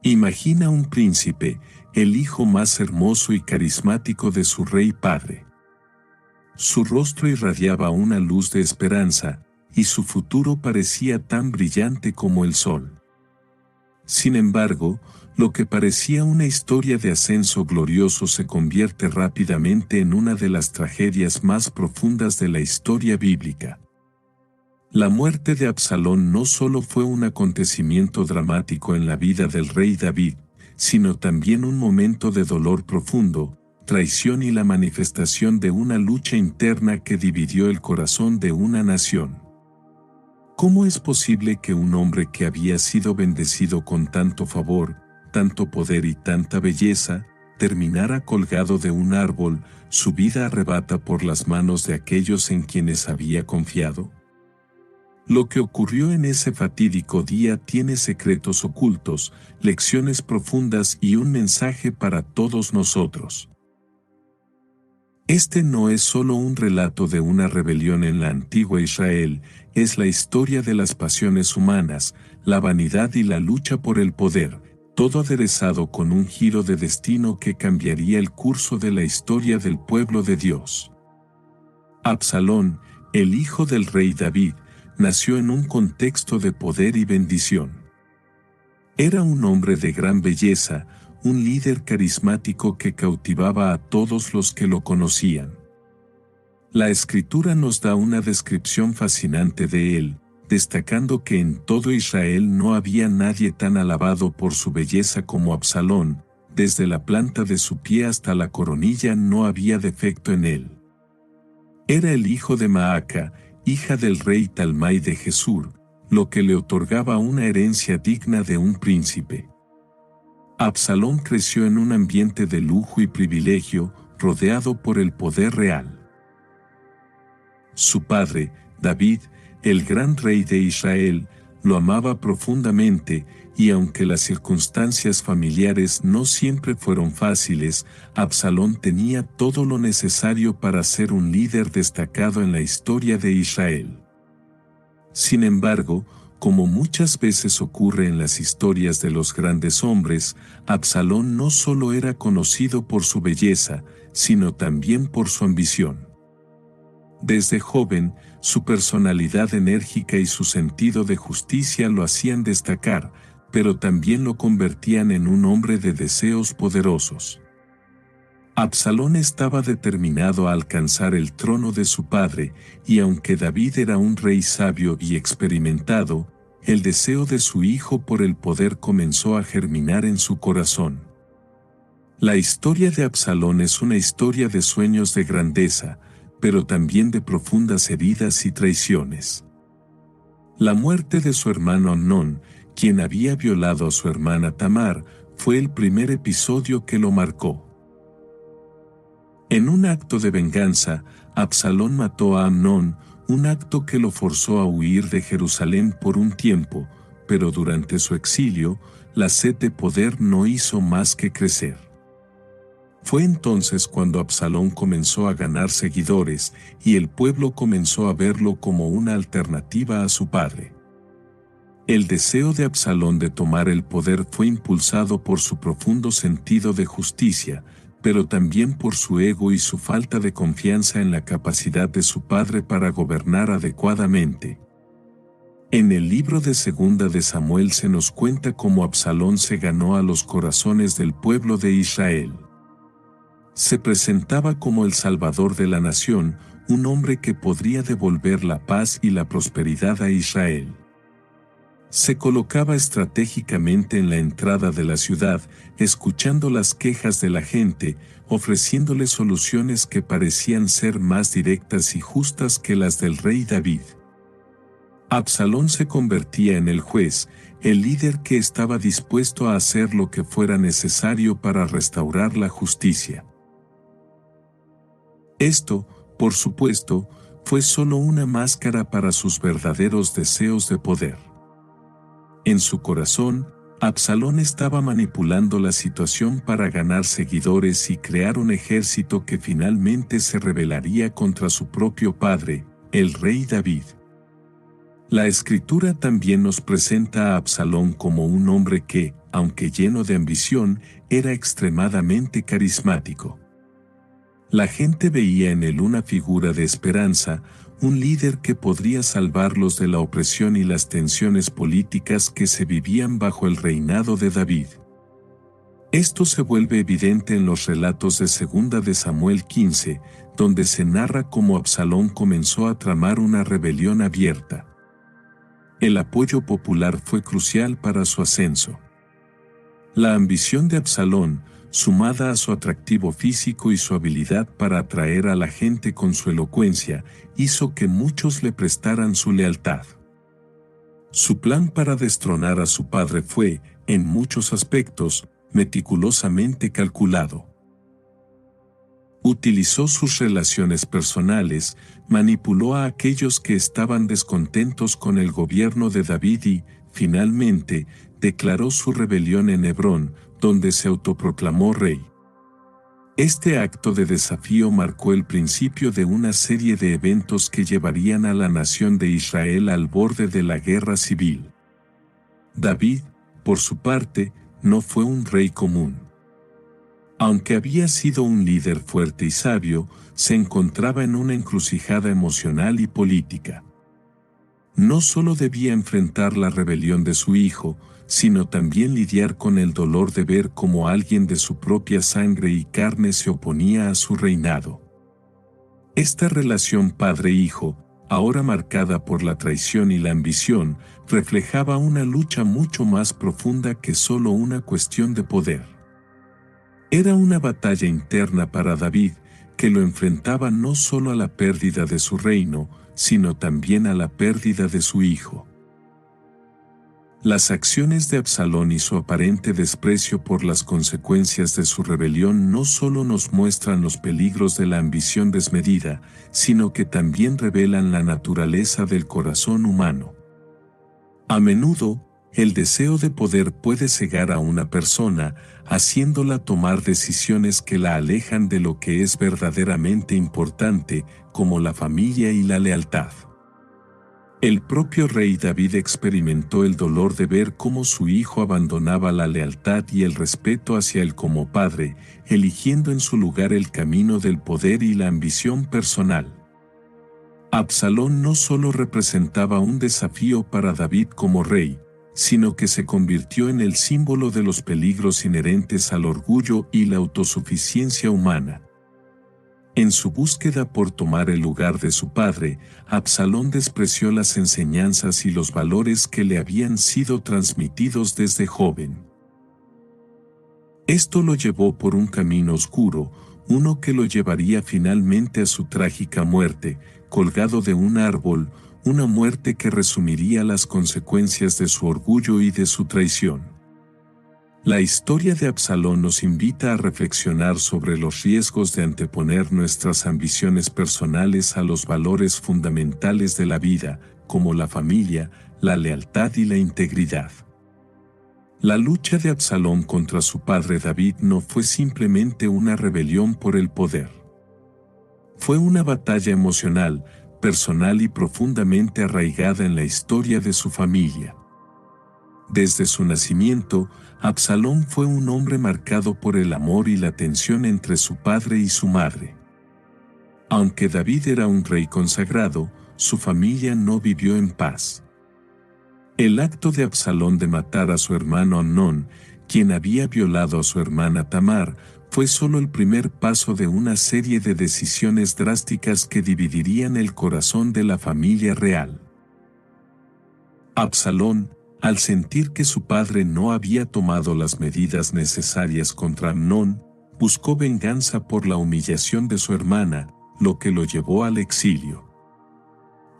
Imagina un príncipe, el hijo más hermoso y carismático de su rey padre. Su rostro irradiaba una luz de esperanza, y su futuro parecía tan brillante como el sol. Sin embargo, lo que parecía una historia de ascenso glorioso se convierte rápidamente en una de las tragedias más profundas de la historia bíblica. La muerte de Absalón no solo fue un acontecimiento dramático en la vida del rey David, sino también un momento de dolor profundo, traición y la manifestación de una lucha interna que dividió el corazón de una nación. ¿Cómo es posible que un hombre que había sido bendecido con tanto favor, tanto poder y tanta belleza, terminara colgado de un árbol, su vida arrebata por las manos de aquellos en quienes había confiado? Lo que ocurrió en ese fatídico día tiene secretos ocultos, lecciones profundas y un mensaje para todos nosotros. Este no es solo un relato de una rebelión en la antigua Israel, es la historia de las pasiones humanas, la vanidad y la lucha por el poder, todo aderezado con un giro de destino que cambiaría el curso de la historia del pueblo de Dios. Absalón, el hijo del rey David, nació en un contexto de poder y bendición. Era un hombre de gran belleza, un líder carismático que cautivaba a todos los que lo conocían. La Escritura nos da una descripción fascinante de él, destacando que en todo Israel no había nadie tan alabado por su belleza como Absalón, desde la planta de su pie hasta la coronilla no había defecto en él. Era el hijo de Maaca, hija del rey Talmai de Gesur, lo que le otorgaba una herencia digna de un príncipe. Absalón creció en un ambiente de lujo y privilegio, rodeado por el poder real. Su padre, David, el gran rey de Israel, lo amaba profundamente, y aunque las circunstancias familiares no siempre fueron fáciles, Absalón tenía todo lo necesario para ser un líder destacado en la historia de Israel. Sin embargo, como muchas veces ocurre en las historias de los grandes hombres, Absalón no solo era conocido por su belleza, sino también por su ambición. Desde joven, su personalidad enérgica y su sentido de justicia lo hacían destacar, pero también lo convertían en un hombre de deseos poderosos. Absalón estaba determinado a alcanzar el trono de su padre, y aunque David era un rey sabio y experimentado, el deseo de su hijo por el poder comenzó a germinar en su corazón. La historia de Absalón es una historia de sueños de grandeza, pero también de profundas heridas y traiciones. La muerte de su hermano Amnón, quien había violado a su hermana Tamar, fue el primer episodio que lo marcó. En un acto de venganza, Absalón mató a Amnón, un acto que lo forzó a huir de Jerusalén por un tiempo, pero durante su exilio, la sed de poder no hizo más que crecer. Fue entonces cuando Absalón comenzó a ganar seguidores, y el pueblo comenzó a verlo como una alternativa a su padre. El deseo de Absalón de tomar el poder fue impulsado por su profundo sentido de justicia, pero también por su ego y su falta de confianza en la capacidad de su padre para gobernar adecuadamente. En el libro de Segunda de Samuel se nos cuenta cómo Absalón se ganó a los corazones del pueblo de Israel. Se presentaba como el salvador de la nación, un hombre que podría devolver la paz y la prosperidad a Israel. Se colocaba estratégicamente en la entrada de la ciudad, escuchando las quejas de la gente, ofreciéndole soluciones que parecían ser más directas y justas que las del rey David. Absalón se convertía en el juez, el líder que estaba dispuesto a hacer lo que fuera necesario para restaurar la justicia. Esto, por supuesto, fue solo una máscara para sus verdaderos deseos de poder. En su corazón, Absalón estaba manipulando la situación para ganar seguidores y crear un ejército que finalmente se rebelaría contra su propio padre, el rey David. La Escritura también nos presenta a Absalón como un hombre que, aunque lleno de ambición, era extremadamente carismático. La gente veía en él una figura de esperanza, un líder que podría salvarlos de la opresión y las tensiones políticas que se vivían bajo el reinado de David. Esto se vuelve evidente en los relatos de 2 de Samuel 15, donde se narra cómo Absalón comenzó a tramar una rebelión abierta. El apoyo popular fue crucial para su ascenso. La ambición de Absalón, sumada a su atractivo físico y su habilidad para atraer a la gente con su elocuencia, hizo que muchos le prestaran su lealtad. Su plan para destronar a su padre fue, en muchos aspectos, meticulosamente calculado. Utilizó sus relaciones personales, manipuló a aquellos que estaban descontentos con el gobierno de David y, finalmente, declaró su rebelión en Hebrón, donde se autoproclamó rey. Este acto de desafío marcó el principio de una serie de eventos que llevarían a la nación de Israel al borde de la guerra civil. David, por su parte, no fue un rey común. Aunque había sido un líder fuerte y sabio, se encontraba en una encrucijada emocional y política. No solo debía enfrentar la rebelión de su hijo, sino también lidiar con el dolor de ver cómo alguien de su propia sangre y carne se oponía a su reinado. Esta relación padre-hijo, ahora marcada por la traición y la ambición, reflejaba una lucha mucho más profunda que solo una cuestión de poder. Era una batalla interna para David, que lo enfrentaba no solo a la pérdida de su reino, sino también a la pérdida de su hijo. Las acciones de Absalón y su aparente desprecio por las consecuencias de su rebelión no solo nos muestran los peligros de la ambición desmedida, sino que también revelan la naturaleza del corazón humano. A menudo, el deseo de poder puede cegar a una persona, haciéndola tomar decisiones que la alejan de lo que es verdaderamente importante, como la familia y la lealtad. El propio rey David experimentó el dolor de ver cómo su hijo abandonaba la lealtad y el respeto hacia él como padre, eligiendo en su lugar el camino del poder y la ambición personal. Absalón no solo representaba un desafío para David como rey, sino que se convirtió en el símbolo de los peligros inherentes al orgullo y la autosuficiencia humana. En su búsqueda por tomar el lugar de su padre, Absalón despreció las enseñanzas y los valores que le habían sido transmitidos desde joven. Esto lo llevó por un camino oscuro, uno que lo llevaría finalmente a su trágica muerte, colgado de un árbol, una muerte que resumiría las consecuencias de su orgullo y de su traición. La historia de Absalón nos invita a reflexionar sobre los riesgos de anteponer nuestras ambiciones personales a los valores fundamentales de la vida, como la familia, la lealtad y la integridad. La lucha de Absalón contra su padre David no fue simplemente una rebelión por el poder. Fue una batalla emocional, personal y profundamente arraigada en la historia de su familia. Desde su nacimiento, Absalón fue un hombre marcado por el amor y la tensión entre su padre y su madre. Aunque David era un rey consagrado, su familia no vivió en paz. El acto de Absalón de matar a su hermano Amnón, quien había violado a su hermana Tamar, fue solo el primer paso de una serie de decisiones drásticas que dividirían el corazón de la familia real. Absalón, al sentir que su padre no había tomado las medidas necesarias contra Amnón, buscó venganza por la humillación de su hermana, lo que lo llevó al exilio.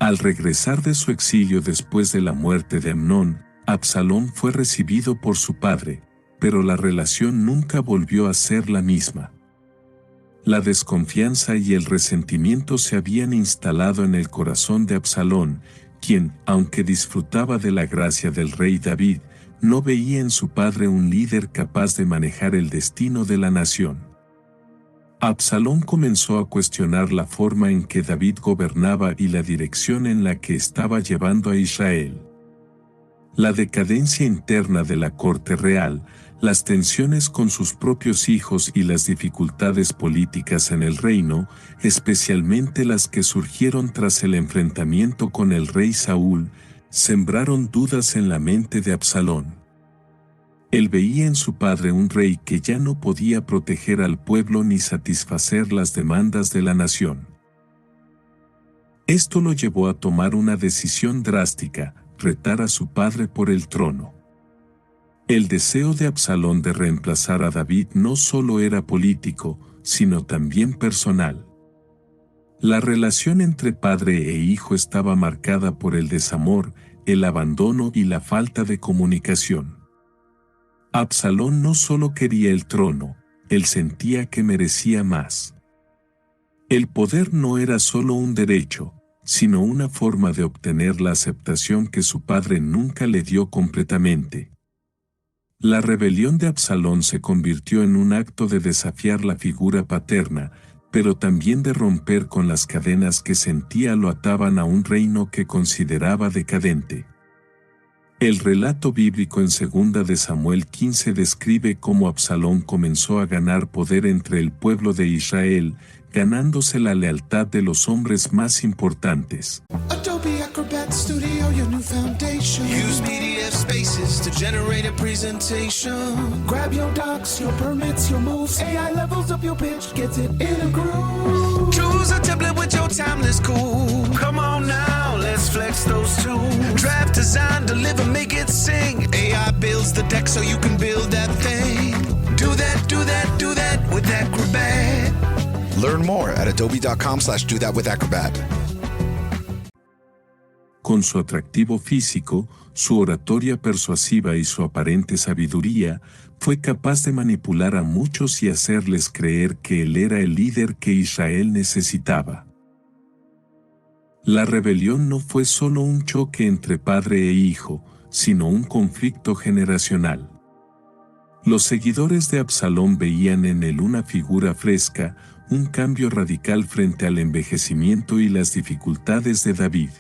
Al regresar de su exilio después de la muerte de Amnón, Absalón fue recibido por su padre, pero la relación nunca volvió a ser la misma. La desconfianza y el resentimiento se habían instalado en el corazón de Absalón, quien, aunque disfrutaba de la gracia del rey David, no veía en su padre un líder capaz de manejar el destino de la nación. Absalón comenzó a cuestionar la forma en que David gobernaba y la dirección en la que estaba llevando a Israel. La decadencia interna de la corte real, las tensiones con sus propios hijos y las dificultades políticas en el reino, especialmente las que surgieron tras el enfrentamiento con el rey Saúl, sembraron dudas en la mente de Absalón. Él veía en su padre un rey que ya no podía proteger al pueblo ni satisfacer las demandas de la nación. Esto lo llevó a tomar una decisión drástica: retar a su padre por el trono. El deseo de Absalón de reemplazar a David no solo era político, sino también personal. La relación entre padre e hijo estaba marcada por el desamor, el abandono y la falta de comunicación. Absalón no solo quería el trono, él sentía que merecía más. El poder no era solo un derecho, sino una forma de obtener la aceptación que su padre nunca le dio completamente. La rebelión de Absalón se convirtió en un acto de desafiar la figura paterna, pero también de romper con las cadenas que sentía lo ataban a un reino que consideraba decadente. El relato bíblico en 2 de Samuel 15 describe cómo Absalón comenzó a ganar poder entre el pueblo de Israel, ganándose la lealtad de los hombres más importantes. Adobe Acrobat Studio, your new foundation. Use PDF spaces to generate a presentation. Grab your docs, your permits, your moves. AI levels up your pitch, gets it in a groove. Choose a template with your timeless cool. Come on now, let's flex those tools. Draft, design, deliver, make it sing. AI builds the deck so you can build that thing. Do that, do that, do that with Acrobat. Learn more at adobe.com/do-that-with-Acrobat. Con su atractivo físico, su oratoria persuasiva y su aparente sabiduría, fue capaz de manipular a muchos y hacerles creer que él era el líder que Israel necesitaba. La rebelión no fue solo un choque entre padre e hijo, sino un conflicto generacional. Los seguidores de Absalón veían en él una figura fresca, un cambio radical frente al envejecimiento y las dificultades de David.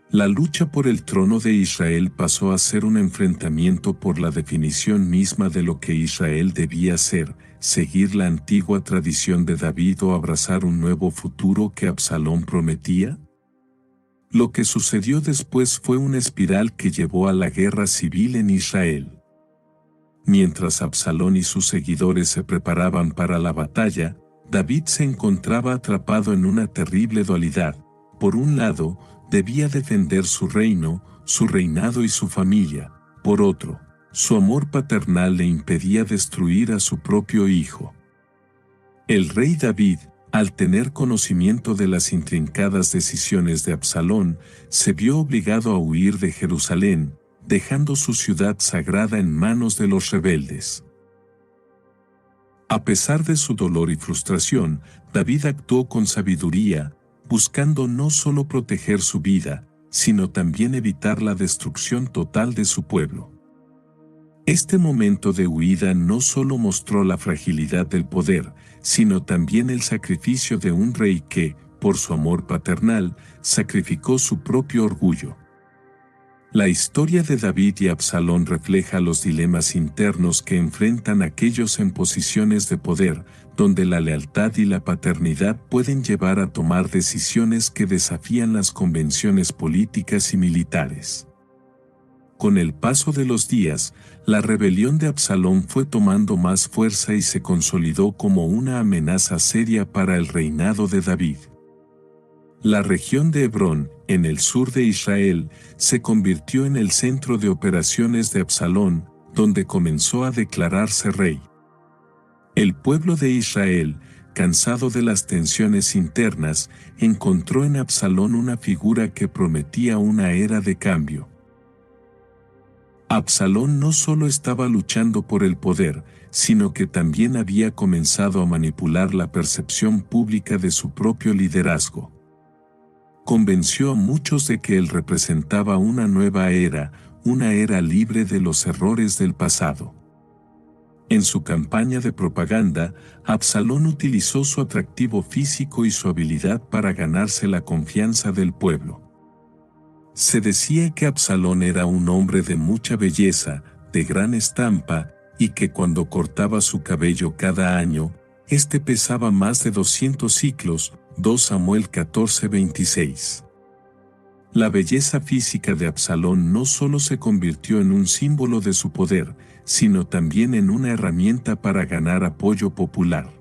La lucha por el trono de Israel pasó a ser un enfrentamiento por la definición misma de lo que Israel debía ser: seguir la antigua tradición de David o abrazar un nuevo futuro que Absalón prometía. Lo que sucedió después fue una espiral que llevó a la guerra civil en Israel. Mientras Absalón y sus seguidores se preparaban para la batalla, David se encontraba atrapado en una terrible dualidad. Por un lado, debía defender su reino, su reinado y su familia. Por otro, su amor paternal le impedía destruir a su propio hijo. El rey David, al tener conocimiento de las intrincadas decisiones de Absalón, se vio obligado a huir de Jerusalén, dejando su ciudad sagrada en manos de los rebeldes. A pesar de su dolor y frustración, David actuó con sabiduría, buscando no solo proteger su vida, sino también evitar la destrucción total de su pueblo. Este momento de huida no solo mostró la fragilidad del poder, sino también el sacrificio de un rey que, por su amor paternal, sacrificó su propio orgullo. La historia de David y Absalón refleja los dilemas internos que enfrentan aquellos en posiciones de poder, donde la lealtad y la paternidad pueden llevar a tomar decisiones que desafían las convenciones políticas y militares. Con el paso de los días, la rebelión de Absalón fue tomando más fuerza y se consolidó como una amenaza seria para el reinado de David. La región de Hebrón, en el sur de Israel, se convirtió en el centro de operaciones de Absalón, donde comenzó a declararse rey. El pueblo de Israel, cansado de las tensiones internas, encontró en Absalón una figura que prometía una era de cambio. Absalón no solo estaba luchando por el poder, sino que también había comenzado a manipular la percepción pública de su propio liderazgo. Convenció a muchos de que él representaba una nueva era, una era libre de los errores del pasado. En su campaña de propaganda, Absalón utilizó su atractivo físico y su habilidad para ganarse la confianza del pueblo. Se decía que Absalón era un hombre de mucha belleza, de gran estampa, y que cuando cortaba su cabello cada año, este pesaba más de 200 siclos, 2 Samuel 14:26. La belleza física de Absalón no solo se convirtió en un símbolo de su poder, sino también en una herramienta para ganar apoyo popular.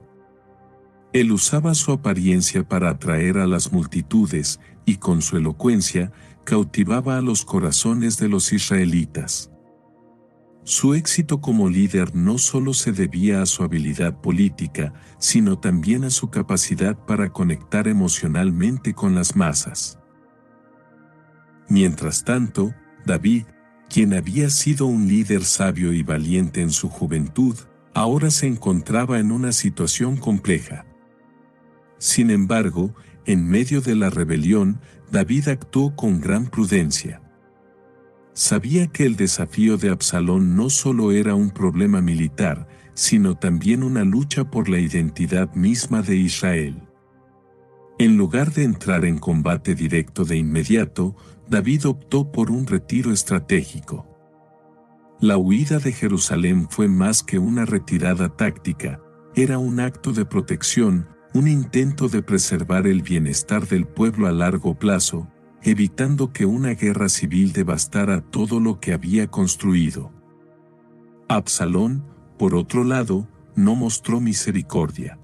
Él usaba su apariencia para atraer a las multitudes, y con su elocuencia, cautivaba a los corazones de los israelitas. Su éxito como líder no solo se debía a su habilidad política, sino también a su capacidad para conectar emocionalmente con las masas. Mientras tanto, David, quien había sido un líder sabio y valiente en su juventud, ahora se encontraba en una situación compleja. Sin embargo, en medio de la rebelión, David actuó con gran prudencia. Sabía que el desafío de Absalón no solo era un problema militar, sino también una lucha por la identidad misma de Israel. En lugar de entrar en combate directo de inmediato, David optó por un retiro estratégico. La huida de Jerusalén fue más que una retirada táctica, era un acto de protección, un intento de preservar el bienestar del pueblo a largo plazo, evitando que una guerra civil devastara todo lo que había construido. Absalón, por otro lado, no mostró misericordia.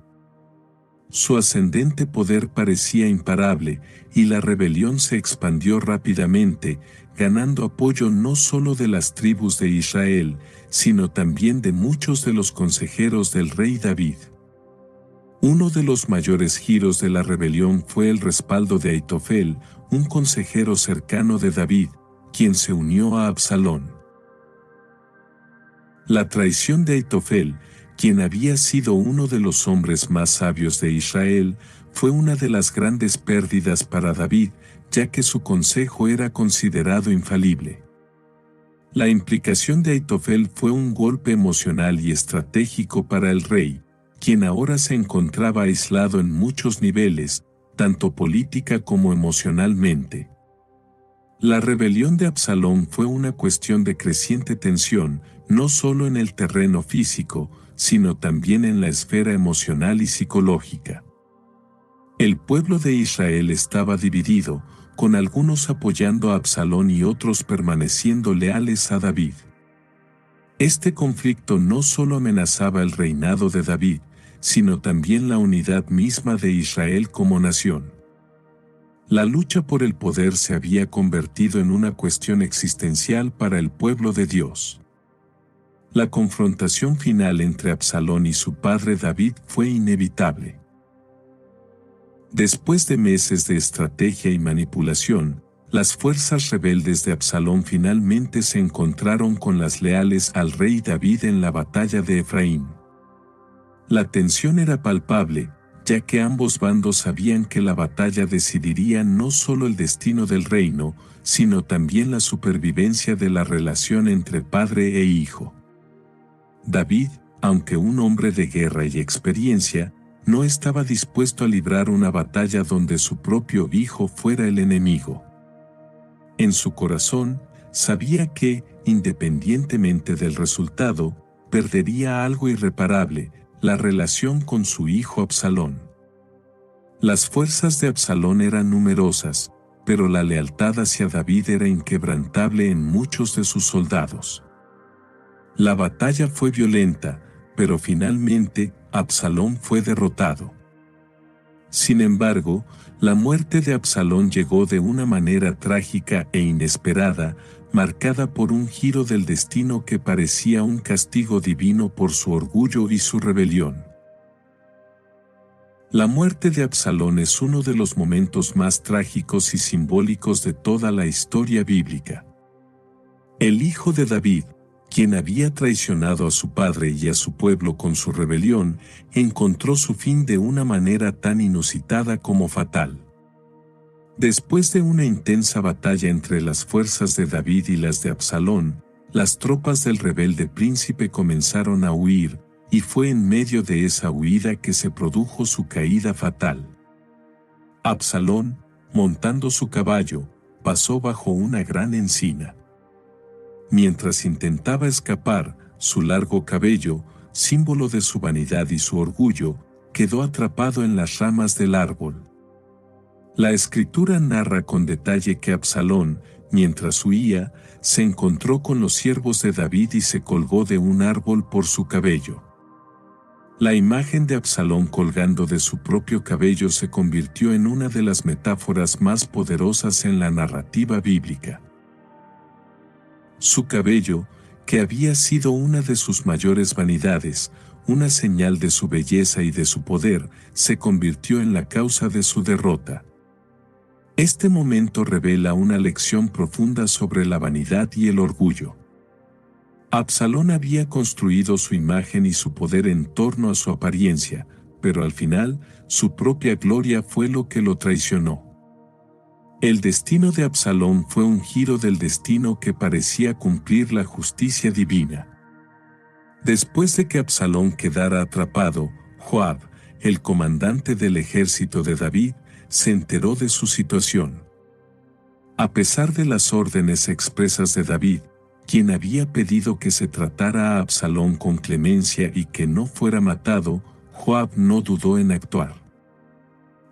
Su ascendente poder parecía imparable, y la rebelión se expandió rápidamente, ganando apoyo no solo de las tribus de Israel, sino también de muchos de los consejeros del rey David. Uno de los mayores giros de la rebelión fue el respaldo de Aitofel, un consejero cercano de David, quien se unió a Absalón. La traición de Aitofel, quien había sido uno de los hombres más sabios de Israel, fue una de las grandes pérdidas para David, ya que su consejo era considerado infalible. La implicación de Aitofel fue un golpe emocional y estratégico para el rey, quien ahora se encontraba aislado en muchos niveles, tanto política como emocionalmente. La rebelión de Absalón fue una cuestión de creciente tensión, no solo en el terreno físico, sino también en la esfera emocional y psicológica. El pueblo de Israel estaba dividido, con algunos apoyando a Absalón y otros permaneciendo leales a David. Este conflicto no solo amenazaba el reinado de David, sino también la unidad misma de Israel como nación. La lucha por el poder se había convertido en una cuestión existencial para el pueblo de Dios. La confrontación final entre Absalón y su padre David fue inevitable. Después de meses de estrategia y manipulación, las fuerzas rebeldes de Absalón finalmente se encontraron con las leales al rey David en la batalla de Efraín. La tensión era palpable, ya que ambos bandos sabían que la batalla decidiría no solo el destino del reino, sino también la supervivencia de la relación entre padre e hijo. David, aunque un hombre de guerra y experiencia, no estaba dispuesto a librar una batalla donde su propio hijo fuera el enemigo. En su corazón, sabía que, independientemente del resultado, perdería algo irreparable, la relación con su hijo Absalón. Las fuerzas de Absalón eran numerosas, pero la lealtad hacia David era inquebrantable en muchos de sus soldados. La batalla fue violenta, pero finalmente, Absalón fue derrotado. Sin embargo, la muerte de Absalón llegó de una manera trágica e inesperada, marcada por un giro del destino que parecía un castigo divino por su orgullo y su rebelión. La muerte de Absalón es uno de los momentos más trágicos y simbólicos de toda la historia bíblica. El hijo de David, quien había traicionado a su padre y a su pueblo con su rebelión, encontró su fin de una manera tan inusitada como fatal. Después de una intensa batalla entre las fuerzas de David y las de Absalón, las tropas del rebelde príncipe comenzaron a huir, y fue en medio de esa huida que se produjo su caída fatal. Absalón, montando su caballo, pasó bajo una gran encina. Mientras intentaba escapar, su largo cabello, símbolo de su vanidad y su orgullo, quedó atrapado en las ramas del árbol. La escritura narra con detalle que Absalón, mientras huía, se encontró con los siervos de David y se colgó de un árbol por su cabello. La imagen de Absalón colgando de su propio cabello se convirtió en una de las metáforas más poderosas en la narrativa bíblica. Su cabello, que había sido una de sus mayores vanidades, una señal de su belleza y de su poder, se convirtió en la causa de su derrota. Este momento revela una lección profunda sobre la vanidad y el orgullo. Absalón había construido su imagen y su poder en torno a su apariencia, pero al final, su propia gloria fue lo que lo traicionó. El destino de Absalón fue un giro del destino que parecía cumplir la justicia divina. Después de que Absalón quedara atrapado, Joab, el comandante del ejército de David, se enteró de su situación. A pesar de las órdenes expresas de David, quien había pedido que se tratara a Absalón con clemencia y que no fuera matado, Joab no dudó en actuar.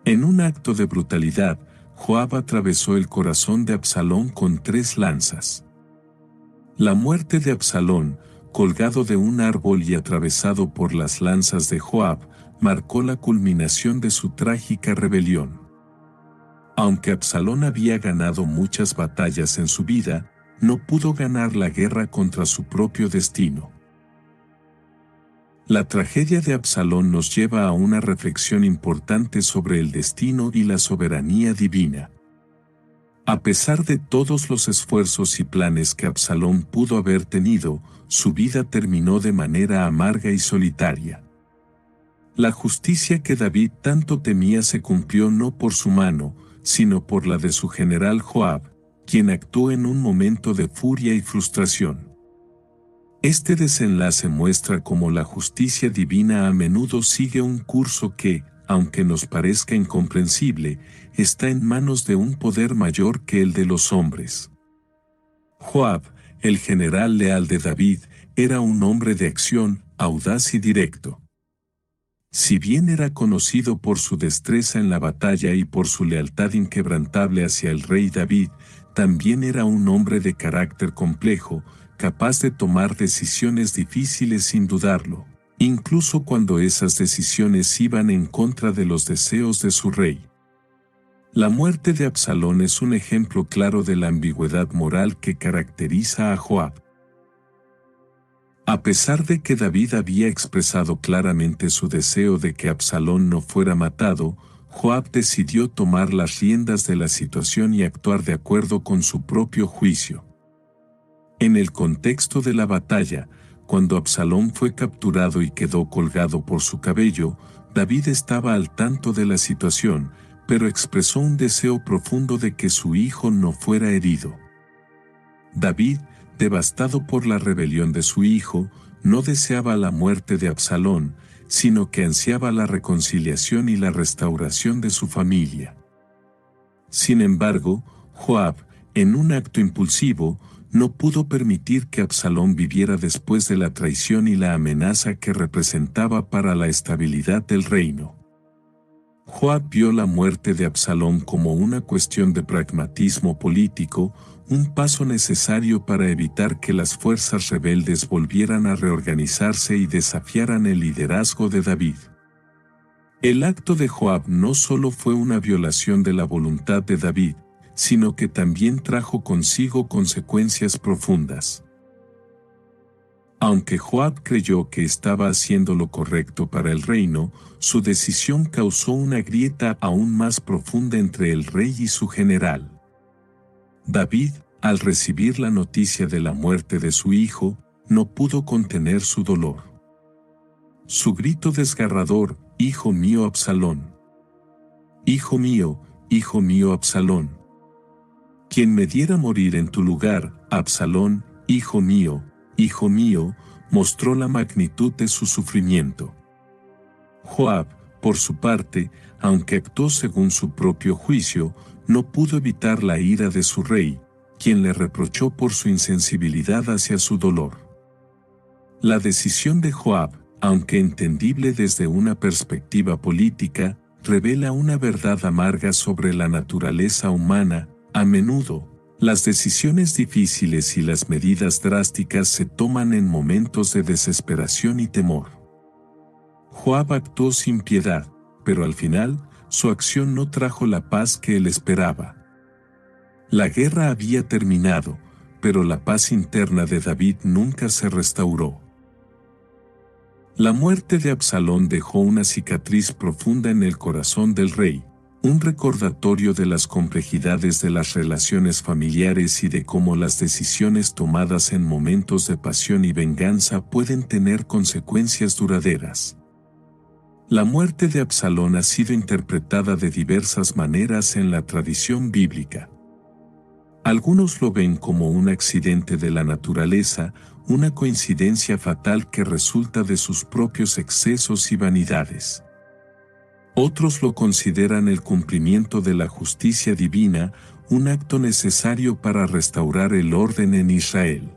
En un acto de brutalidad, Joab atravesó el corazón de Absalón con 3 lanzas. La muerte de Absalón, colgado de un árbol y atravesado por las lanzas de Joab, marcó la culminación de su trágica rebelión. Aunque Absalón había ganado muchas batallas en su vida, no pudo ganar la guerra contra su propio destino. La tragedia de Absalón nos lleva a una reflexión importante sobre el destino y la soberanía divina. A pesar de todos los esfuerzos y planes que Absalón pudo haber tenido, su vida terminó de manera amarga y solitaria. La justicia que David tanto temía se cumplió no por su mano, sino por la de su general Joab, quien actuó en un momento de furia y frustración. Este desenlace muestra cómo la justicia divina a menudo sigue un curso que, aunque nos parezca incomprensible, está en manos de un poder mayor que el de los hombres. Joab, el general leal de David, era un hombre de acción, audaz y directo. Si bien era conocido por su destreza en la batalla y por su lealtad inquebrantable hacia el rey David, también era un hombre de carácter complejo, capaz de tomar decisiones difíciles sin dudarlo, incluso cuando esas decisiones iban en contra de los deseos de su rey. La muerte de Absalón es un ejemplo claro de la ambigüedad moral que caracteriza a Joab. A pesar de que David había expresado claramente su deseo de que Absalón no fuera matado, Joab decidió tomar las riendas de la situación y actuar de acuerdo con su propio juicio. En el contexto de la batalla, cuando Absalón fue capturado y quedó colgado por su cabello, David estaba al tanto de la situación, pero expresó un deseo profundo de que su hijo no fuera herido. David, devastado por la rebelión de su hijo, no deseaba la muerte de Absalón, sino que ansiaba la reconciliación y la restauración de su familia. Sin embargo, Joab, en un acto impulsivo, no pudo permitir que Absalón viviera después de la traición y la amenaza que representaba para la estabilidad del reino. Joab vio la muerte de Absalón como una cuestión de pragmatismo político, un paso necesario para evitar que las fuerzas rebeldes volvieran a reorganizarse y desafiaran el liderazgo de David. El acto de Joab no solo fue una violación de la voluntad de David, sino que también trajo consigo consecuencias profundas. Aunque Joab creyó que estaba haciendo lo correcto para el reino, su decisión causó una grieta aún más profunda entre el rey y su general. David, al recibir la noticia de la muerte de su hijo, no pudo contener su dolor. Su grito desgarrador, «Hijo mío Absalón! Hijo mío, Absalón! Quien me diera morir en tu lugar, Absalón, hijo mío», mostró la magnitud de su sufrimiento. Joab, por su parte, aunque actuó según su propio juicio, no pudo evitar la ira de su rey, quien le reprochó por su insensibilidad hacia su dolor. La decisión de Joab, aunque entendible desde una perspectiva política, revela una verdad amarga sobre la naturaleza humana. A menudo, las decisiones difíciles y las medidas drásticas se toman en momentos de desesperación y temor. Joab actuó sin piedad, pero al final, su acción no trajo la paz que él esperaba. La guerra había terminado, pero la paz interna de David nunca se restauró. La muerte de Absalón dejó una cicatriz profunda en el corazón del rey, un recordatorio de las complejidades de las relaciones familiares y de cómo las decisiones tomadas en momentos de pasión y venganza pueden tener consecuencias duraderas. La muerte de Absalón ha sido interpretada de diversas maneras en la tradición bíblica. Algunos lo ven como un accidente de la naturaleza, una coincidencia fatal que resulta de sus propios excesos y vanidades. Otros lo consideran el cumplimiento de la justicia divina, un acto necesario para restaurar el orden en Israel.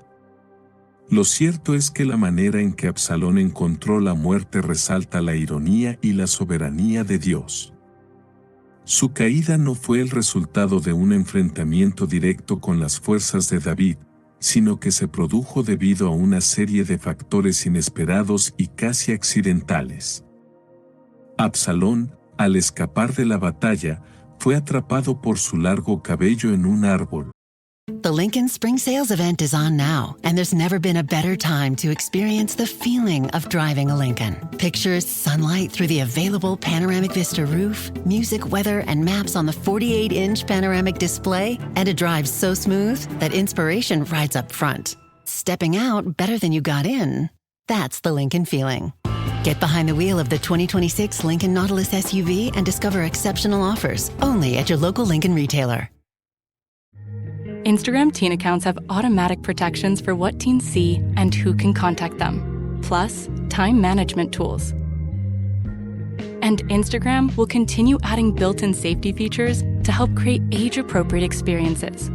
Lo cierto es que la manera en que Absalón encontró la muerte resalta la ironía y la soberanía de Dios. Su caída no fue el resultado de un enfrentamiento directo con las fuerzas de David, sino que se produjo debido a una serie de factores inesperados y casi accidentales. Absalón, al escapar de la batalla, fue atrapado por su largo cabello en un árbol. The Lincoln Spring Sales event is on now, and there's never been a better time to experience the feeling of driving a Lincoln. Pictures, sunlight through the available panoramic vista roof, music, weather, and maps on the 48-inch panoramic display, and a drive so smooth that inspiration rides up front. Stepping out better than you got in. That's the Lincoln feeling. Get behind the wheel of the 2026 Lincoln Nautilus SUV and discover exceptional offers only at your local Lincoln retailer. Instagram teen accounts have automatic protections for what teens see and who can contact them, plus time management tools. And Instagram will continue adding built-in safety features to help create age-appropriate experiences.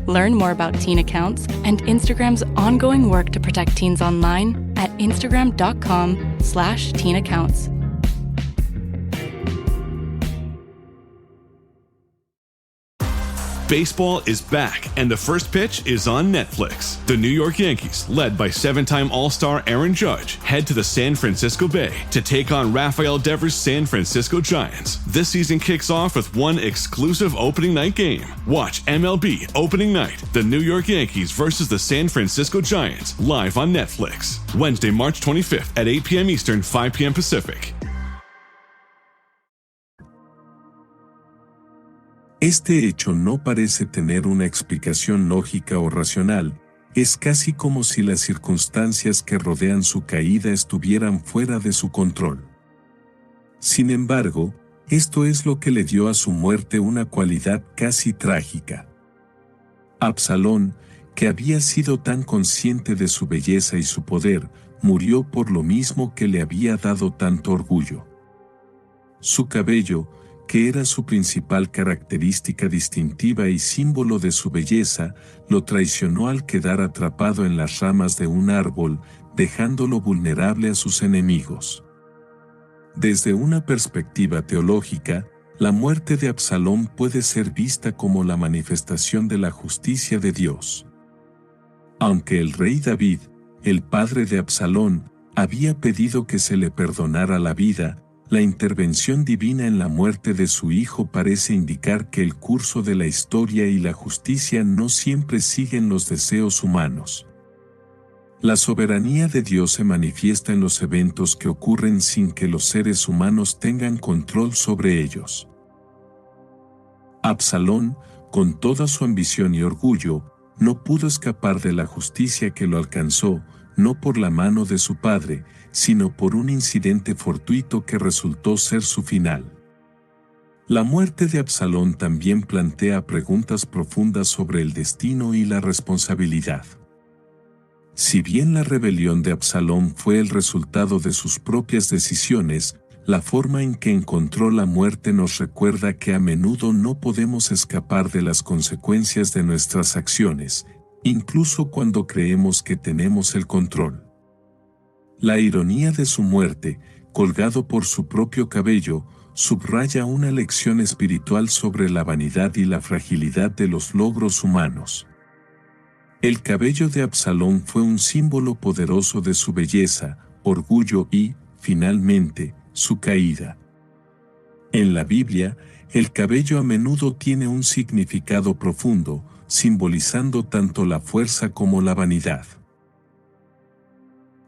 Learn more about teen accounts and Instagram's ongoing work to protect teens online at instagram.com/teenaccounts. Baseball is back, and the first pitch is on Netflix. The New York Yankees, led by seven-time All-Star Aaron Judge, head to the San Francisco Bay to take on Rafael Devers' San Francisco Giants. This season kicks off with one exclusive opening night game. Watch MLB Opening Night, the New York Yankees versus the San Francisco Giants, live on Netflix. Wednesday, March 25th at 8 p.m. Eastern, 5 p.m. Pacific. Este hecho no parece tener una explicación lógica o racional, es casi como si las circunstancias que rodean su caída estuvieran fuera de su control. Sin embargo, esto es lo que le dio a su muerte una cualidad casi trágica. Absalón, que había sido tan consciente de su belleza y su poder, murió por lo mismo que le había dado tanto orgullo. Su cabello, que era su principal característica distintiva y símbolo de su belleza, lo traicionó al quedar atrapado en las ramas de un árbol, dejándolo vulnerable a sus enemigos. Desde una perspectiva teológica, la muerte de Absalón puede ser vista como la manifestación de la justicia de Dios. Aunque el rey David, el padre de Absalón, había pedido que se le perdonara la vida, la intervención divina en la muerte de su hijo parece indicar que el curso de la historia y la justicia no siempre siguen los deseos humanos. La soberanía de Dios se manifiesta en los eventos que ocurren sin que los seres humanos tengan control sobre ellos. Absalón, con toda su ambición y orgullo, no pudo escapar de la justicia que lo alcanzó, no por la mano de su padre, sino por un incidente fortuito que resultó ser su final. La muerte de Absalón también plantea preguntas profundas sobre el destino y la responsabilidad. Si bien la rebelión de Absalón fue el resultado de sus propias decisiones, la forma en que encontró la muerte nos recuerda que a menudo no podemos escapar de las consecuencias de nuestras acciones, incluso cuando creemos que tenemos el control. La ironía de su muerte, colgado por su propio cabello, subraya una lección espiritual sobre la vanidad y la fragilidad de los logros humanos. El cabello de Absalón fue un símbolo poderoso de su belleza, orgullo y, finalmente, su caída. En la Biblia, el cabello a menudo tiene un significado profundo, simbolizando tanto la fuerza como la vanidad.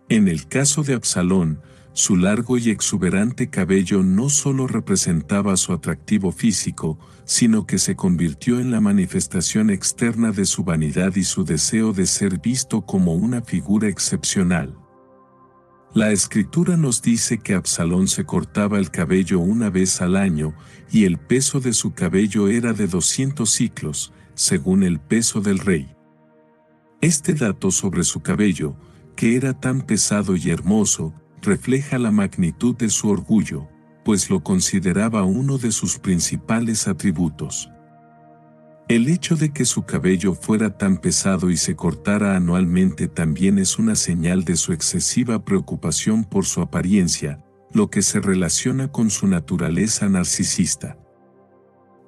En el caso de Absalón, su largo y exuberante cabello no solo representaba su atractivo físico, sino que se convirtió en la manifestación externa de su vanidad y su deseo de ser visto como una figura excepcional. La Escritura nos dice que Absalón se cortaba el cabello una vez al año, y el peso de su cabello era de 200 siclos, según el peso del rey. Este dato sobre su cabello, que era tan pesado y hermoso, refleja la magnitud de su orgullo, pues lo consideraba uno de sus principales atributos. El hecho de que su cabello fuera tan pesado y se cortara anualmente también es una señal de su excesiva preocupación por su apariencia, lo que se relaciona con su naturaleza narcisista.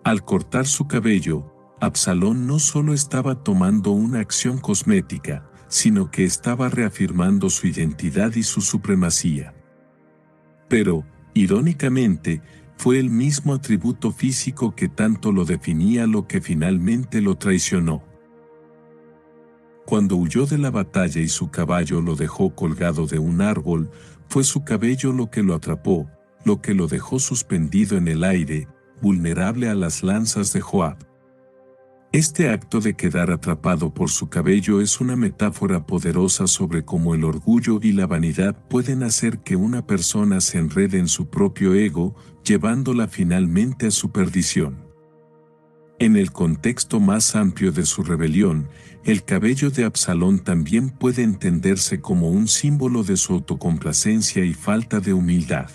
Al cortar su cabello, Absalón no solo estaba tomando una acción cosmética, sino que estaba reafirmando su identidad y su supremacía. Pero, irónicamente, fue el mismo atributo físico que tanto lo definía lo que finalmente lo traicionó. Cuando huyó de la batalla y su caballo lo dejó colgado de un árbol, fue su cabello lo que lo atrapó, lo que lo dejó suspendido en el aire, vulnerable a las lanzas de Joab. Este acto de quedar atrapado por su cabello es una metáfora poderosa sobre cómo el orgullo y la vanidad pueden hacer que una persona se enrede en su propio ego, llevándola finalmente a su perdición. En el contexto más amplio de su rebelión, el cabello de Absalón también puede entenderse como un símbolo de su autocomplacencia y falta de humildad.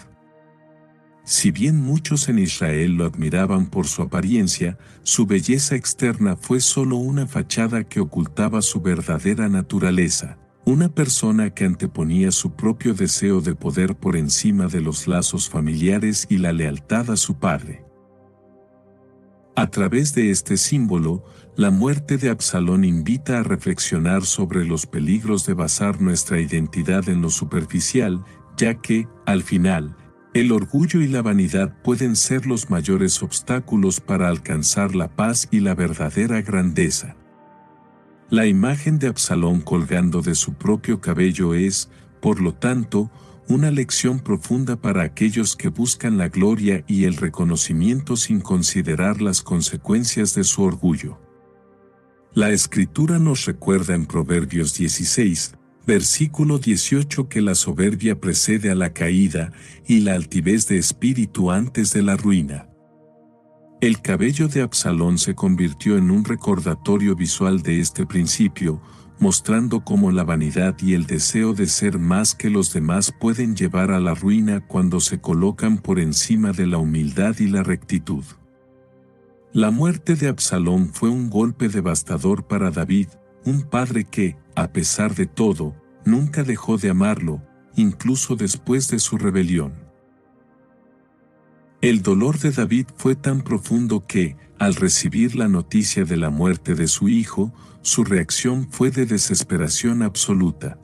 Si bien muchos en Israel lo admiraban por su apariencia, su belleza externa fue solo una fachada que ocultaba su verdadera naturaleza, una persona que anteponía su propio deseo de poder por encima de los lazos familiares y la lealtad a su padre. A través de este símbolo, la muerte de Absalón invita a reflexionar sobre los peligros de basar nuestra identidad en lo superficial, ya que, al final, el orgullo y la vanidad pueden ser los mayores obstáculos para alcanzar la paz y la verdadera grandeza. La imagen de Absalón colgando de su propio cabello es, por lo tanto, una lección profunda para aquellos que buscan la gloria y el reconocimiento sin considerar las consecuencias de su orgullo. La Escritura nos recuerda en Proverbios 16, versículo 18 que la soberbia precede a la caída y la altivez de espíritu antes de la ruina. El cabello de Absalón se convirtió en un recordatorio visual de este principio, mostrando cómo la vanidad y el deseo de ser más que los demás pueden llevar a la ruina cuando se colocan por encima de la humildad y la rectitud. La muerte de Absalón fue un golpe devastador para David, un padre que, a pesar de todo, nunca dejó de amarlo, incluso después de su rebelión. El dolor de David fue tan profundo que, al recibir la noticia de la muerte de su hijo, su reacción fue de desesperación absoluta.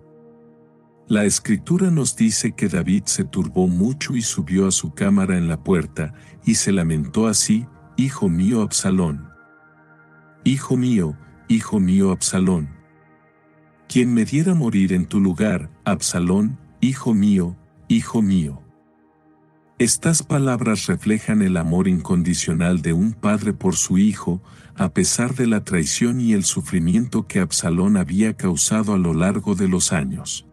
La Escritura nos dice que David se turbó mucho y subió a su cámara en la puerta, y se lamentó así: «Hijo mío Absalón. Hijo mío Absalón. Quien me diera morir en tu lugar, Absalón, hijo mío, hijo mío». Estas palabras reflejan el amor incondicional de un padre por su hijo, a pesar de la traición y el sufrimiento que Absalón había causado a lo largo de los años.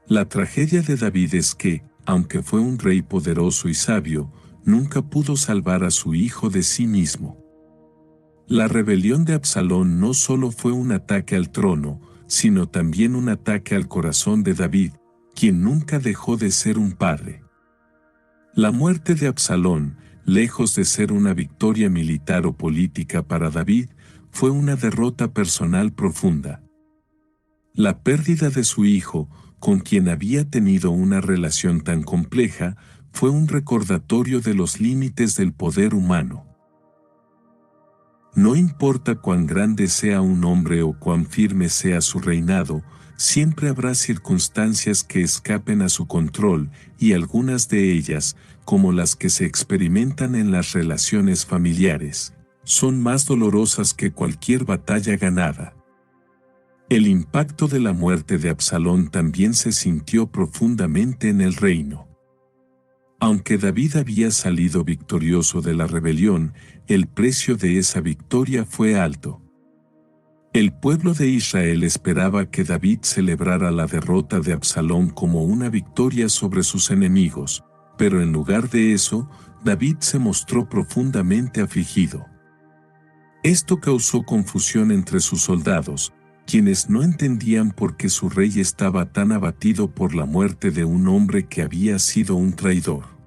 La tragedia de David es que, aunque fue un rey poderoso y sabio, nunca pudo salvar a su hijo de sí mismo. La rebelión de Absalón no solo fue un ataque al trono, sino también un ataque al corazón de David, quien nunca dejó de ser un padre. La muerte de Absalón, lejos de ser una victoria militar o política para David, fue una derrota personal profunda. La pérdida de su hijo, con quien había tenido una relación tan compleja, fue un recordatorio de los límites del poder humano. No importa cuán grande sea un hombre o cuán firme sea su reinado, siempre habrá circunstancias que escapen a su control, y algunas de ellas, como las que se experimentan en las relaciones familiares, son más dolorosas que cualquier batalla ganada. El impacto de la muerte de Absalón también se sintió profundamente en el reino. Aunque David había salido victorioso de la rebelión, el precio de esa victoria fue alto. El pueblo de Israel esperaba que David celebrara la derrota de Absalón como una victoria sobre sus enemigos, pero en lugar de eso, David se mostró profundamente afligido. Esto causó confusión entre sus soldados, quienes no entendían por qué su rey estaba tan abatido por la muerte de un hombre que había sido un traidor.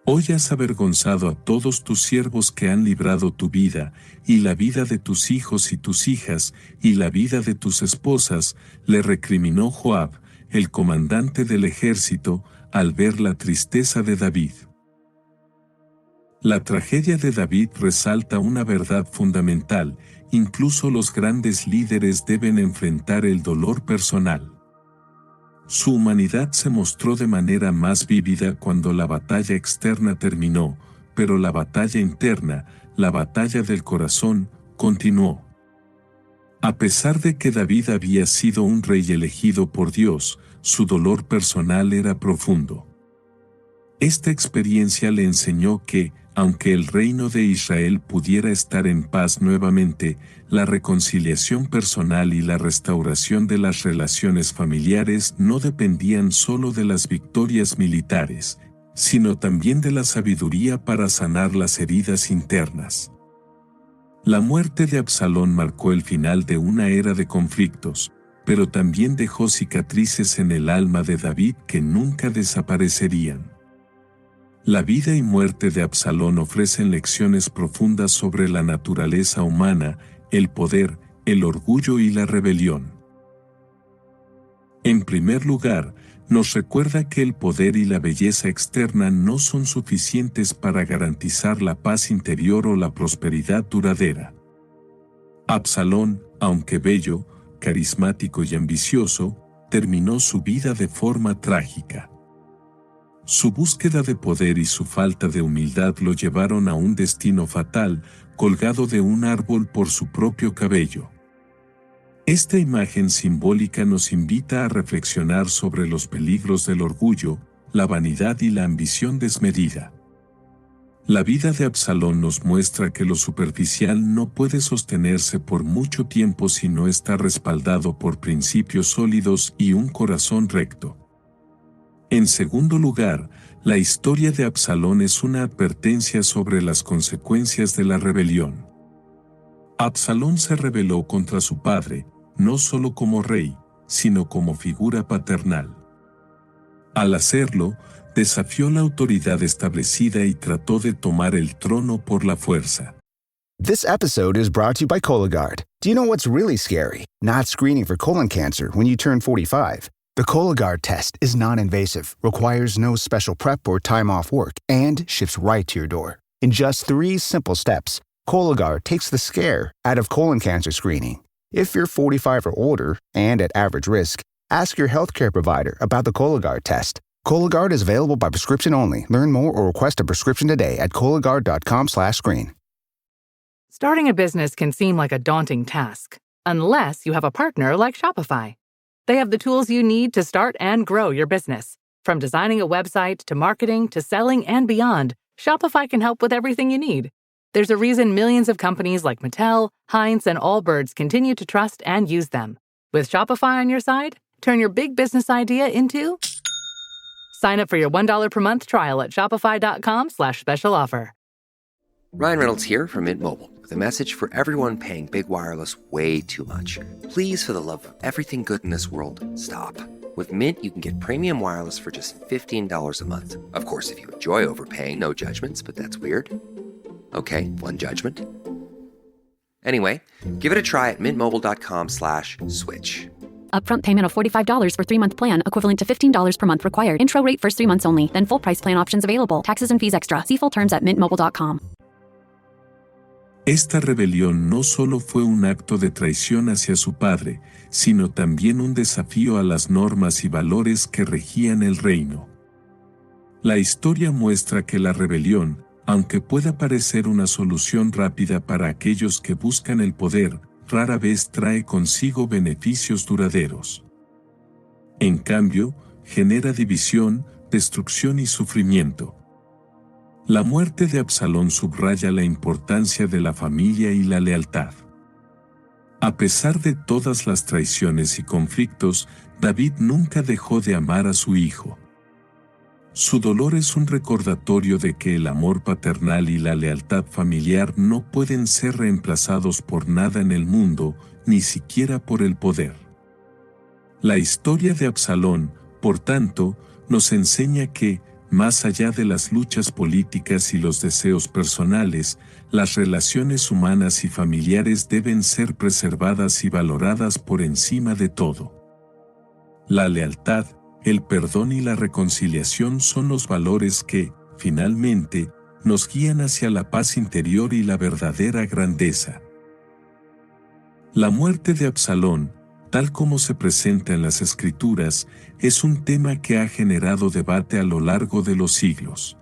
Hoy has avergonzado a todos tus siervos que han librado tu vida, y la vida de tus hijos y tus hijas, y la vida de tus esposas, le recriminó Joab, el comandante del ejército, al ver la tristeza de David. La tragedia de David resalta una verdad fundamental: incluso los grandes líderes deben enfrentar el dolor personal. Su humanidad se mostró de manera más vívida cuando la batalla externa terminó, pero la batalla interna, la batalla del corazón, continuó. A pesar de que David había sido un rey elegido por Dios, su dolor personal era profundo. Esta experiencia le enseñó que, aunque el reino de Israel pudiera estar en paz nuevamente, la reconciliación personal y la restauración de las relaciones familiares no dependían solo de las victorias militares, sino también de la sabiduría para sanar las heridas internas. La muerte de Absalón marcó el final de una era de conflictos, pero también dejó cicatrices en el alma de David que nunca desaparecerían. La vida y muerte de Absalón ofrecen lecciones profundas sobre la naturaleza humana, el poder, el orgullo y la rebelión. En primer lugar, nos recuerda que el poder y la belleza externa no son suficientes para garantizar la paz interior o la prosperidad duradera. Absalón, aunque bello, carismático y ambicioso, terminó su vida de forma trágica. Su búsqueda de poder y su falta de humildad lo llevaron a un destino fatal, colgado de un árbol por su propio cabello. Esta imagen simbólica nos invita a reflexionar sobre los peligros del orgullo, la vanidad y la ambición desmedida. La vida de Absalón nos muestra que lo superficial no puede sostenerse por mucho tiempo si no está respaldado por principios sólidos y un corazón recto. En segundo lugar, la historia de Absalón es una advertencia sobre las consecuencias de la rebelión. Absalón se rebeló contra su padre, no solo como rey, sino como figura paternal. Al hacerlo, desafió la autoridad establecida y trató de tomar el trono por la fuerza. This episode is brought to you by Cologuard. Do you know what's really scary? Not screening for colon cancer when you turn 45. The Cologuard test is non-invasive, requires no special prep or time off work, and ships right to your door. In just 3 simple steps, Cologuard takes the scare out of colon cancer screening. If you're 45 or older and at average risk, ask your healthcare provider about the Cologuard test. Cologuard is available by prescription only. Learn more or request a prescription today at Cologuard.com/screen. Starting a business can seem like a daunting task, unless you have a partner like Shopify. They have the tools you need to start and grow your business. From designing a website to marketing to selling and beyond, Shopify can help with everything you need. There's a reason millions of companies like Mattel, Heinz, and Allbirds continue to trust and use them. With Shopify on your side, turn your big business idea into... Sign up for your $1 per month trial at shopify.com/special offer. Ryan Reynolds here from Mint Mobile with a message for everyone paying big wireless way too much. Please, for the love of everything good in this world, stop. With Mint, you can get premium wireless for just $15 a month. Of course, if you enjoy overpaying, no judgments, but that's weird. Okay, one judgment. Anyway, give it a try at mintmobile.com/switch. Upfront payment of $45 for 3-month plan, equivalent to $15 per month required. Intro rate first 3 months only, then full price plan options available. Taxes and fees extra. See full terms at mintmobile.com. Esta rebelión no solo fue un acto de traición hacia su padre, sino también un desafío a las normas y valores que regían el reino. La historia muestra que la rebelión, aunque pueda parecer una solución rápida para aquellos que buscan el poder, rara vez trae consigo beneficios duraderos. En cambio, genera división, destrucción y sufrimiento. La muerte de Absalón subraya la importancia de la familia y la lealtad. A pesar de todas las traiciones y conflictos, David nunca dejó de amar a su hijo. Su dolor es un recordatorio de que el amor paternal y la lealtad familiar no pueden ser reemplazados por nada en el mundo, ni siquiera por el poder. La historia de Absalón, por tanto, nos enseña que, más allá de las luchas políticas y los deseos personales, las relaciones humanas y familiares deben ser preservadas y valoradas por encima de todo. La lealtad, el perdón y la reconciliación son los valores que, finalmente, nos guían hacia la paz interior y la verdadera grandeza. La muerte de Absalón, tal como se presenta en las Escrituras, es un tema que ha generado debate a lo largo de los siglos.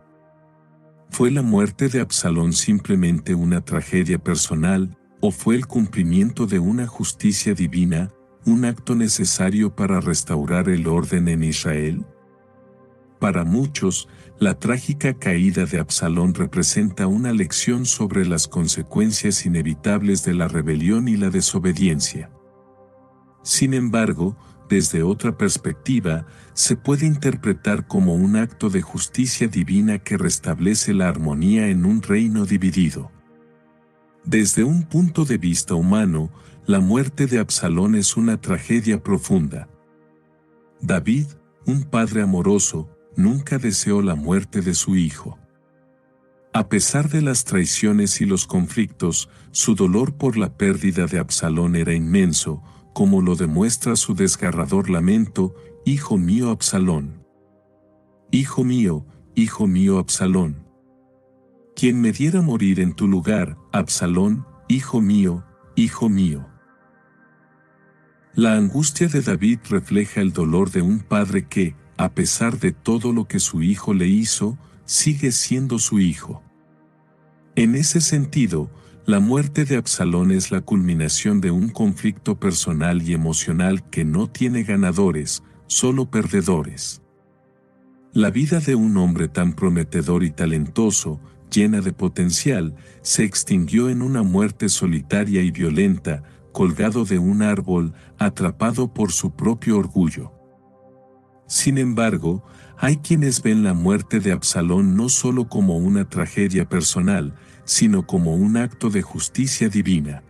¿Fue la muerte de Absalón simplemente una tragedia personal, o fue el cumplimiento de una justicia divina, un acto necesario para restaurar el orden en Israel? Para muchos, la trágica caída de Absalón representa una lección sobre las consecuencias inevitables de la rebelión y la desobediencia. Sin embargo, desde otra perspectiva, se puede interpretar como un acto de justicia divina que restablece la armonía en un reino dividido. Desde un punto de vista humano, la muerte de Absalón es una tragedia profunda. David, un padre amoroso, nunca deseó la muerte de su hijo. A pesar de las traiciones y los conflictos, su dolor por la pérdida de Absalón era inmenso, como lo demuestra su desgarrador lamento: «Hijo mío Absalón. Hijo mío, Absalón. Quien me diera morir en tu lugar, Absalón, hijo mío, hijo mío». La angustia de David refleja el dolor de un padre que, a pesar de todo lo que su hijo le hizo, sigue siendo su hijo. En ese sentido, la muerte de Absalón es la culminación de un conflicto personal y emocional que no tiene ganadores, solo perdedores. La vida de un hombre tan prometedor y talentoso, llena de potencial, se extinguió en una muerte solitaria y violenta, colgado de un árbol, atrapado por su propio orgullo. Sin embargo, hay quienes ven la muerte de Absalón no solo como una tragedia personal, sino como un acto de justicia divina.